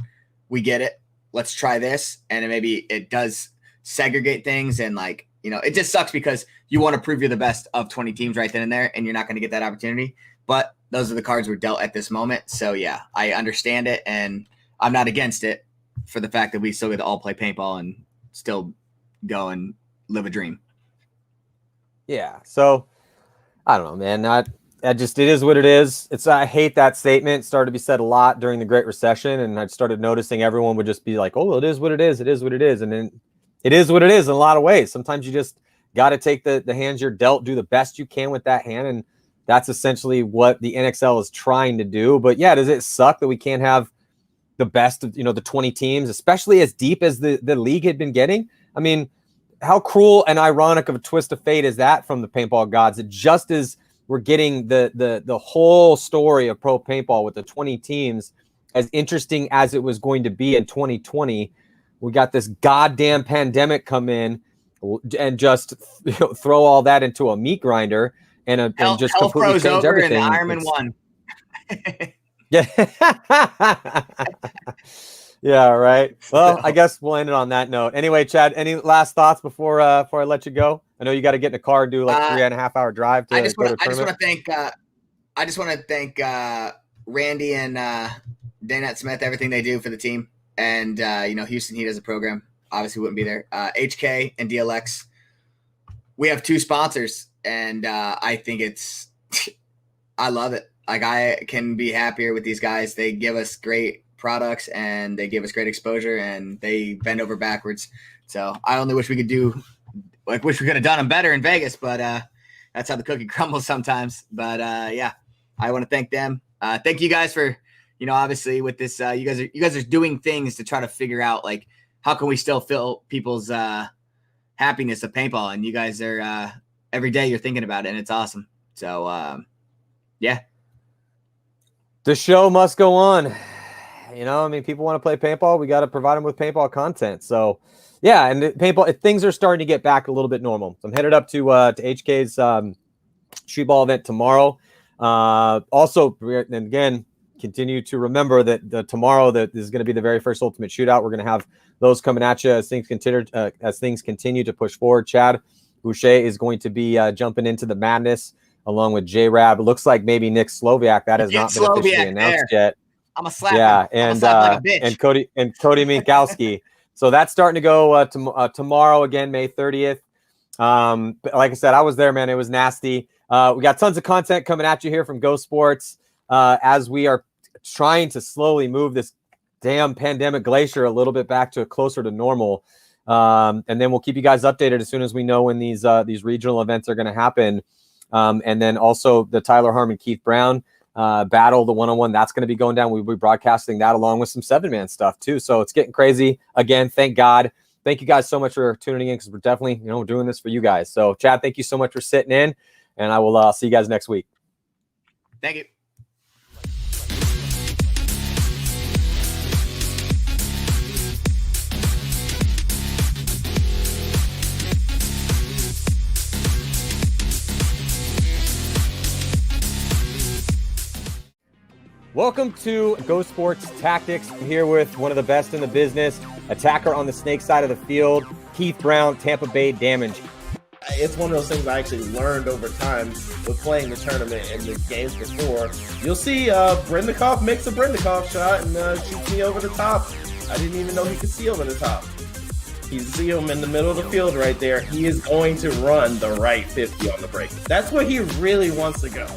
S3: we get it. Let's try this, and maybe it does segregate things and it just sucks because you want to prove you're the best of 20 teams right then and there, and you're not going to get that opportunity. But those are the cards we're dealt at this moment. So, yeah, I understand it, and I'm not against it for the fact that we still get to all play paintball and still go and live a dream.
S1: Yeah. So, I don't know, man. It is what it is. I hate that statement. It started to be said a lot during the Great Recession, and I started noticing everyone would just be like, oh, it is what it is. It is what it is. And then it is what it is in a lot of ways. Sometimes you just got to take the hands you're dealt, do the best you can with that hand. And that's essentially what the NXL is trying to do. But yeah, does it suck that we can't have the best of, the 20 teams, especially as deep as the league had been getting. I mean, how cruel and ironic of a twist of fate is that from the paintball gods? That just as we're getting the whole story of pro paintball with the 20 teams, as interesting as it was going to be in 2020, we got this goddamn pandemic come in and just throw all that into a meat grinder and just
S3: Health
S1: completely
S3: Pro's
S1: change
S3: over
S1: everything.
S3: And Ironmen won.
S1: Yeah. Yeah, right. Well, I guess we'll end it on that note. Anyway, Chad, any last thoughts before I let you go? I know you got to get in a car and do like 3.5 hour drive to go to a tournament.
S3: I just want to thank Randy and Daynette Smith, everything they do for the team. And, Houston Heat as a program obviously wouldn't be there. HK and DLX. We have 2 sponsors, and I think I love it. Like, I can be happier with these guys. They give us great products, and they give us great exposure, and they bend over backwards. So I only wish we could wish we could have done them better in Vegas, but that's how the cookie crumbles sometimes. But yeah, I want to thank them. Thank you guys for, obviously with this, you guys are doing things to try to figure out like how can we still fill people's happiness of paintball, and you guys are every day you're thinking about it, and it's awesome. So yeah,
S1: the show must go on. People want to play paintball. We got to provide them with paintball content. So, yeah, and paintball things are starting to get back a little bit normal. So I'm headed up to HK's shoot ball event tomorrow. Also, and again, continue to remember that tomorrow that is going to be the very first Ultimate Shootout. We're going to have those coming at you as things continue to push forward. Chad Bouchez is going to be jumping into the madness along with J-Rab. It looks like maybe Nick Sloviak. That has not been officially announced yet.
S3: I'm a slap.
S1: Yeah, and
S3: like a bitch.
S1: and Cody Minkowski. So that's starting to go tomorrow again, May 30th. But like I said, I was there, man. It was nasty. We got tons of content coming at you here from Go Sports as we are trying to slowly move this damn pandemic glacier a little bit back to closer to normal. And then we'll keep you guys updated as soon as we know when these regional events are going to happen. And then also the Tyler Harmon, Keith Brown battle, the one-on-one, that's going to be going down. We'll be broadcasting that along with some 7-man stuff too. So it's getting crazy again. Thank God. Thank you guys so much for tuning in, because we're definitely, doing this for you guys. So Chad, thank you so much for sitting in, and I will see you guys next week.
S3: Thank you.
S1: Welcome to Go Sports Tactics. I'm here with one of the best in the business, attacker on the snake side of the field, Keith Brown, Tampa Bay Damage.
S2: It's one of those things I actually learned over time with playing the tournament and the games before. You'll see Brendikov makes a Brendikov shot and shoots me over the top. I didn't even know he could see over the top. You see him in the middle of the field right there. He is going to run the right 50 on the break. That's where he really wants to go.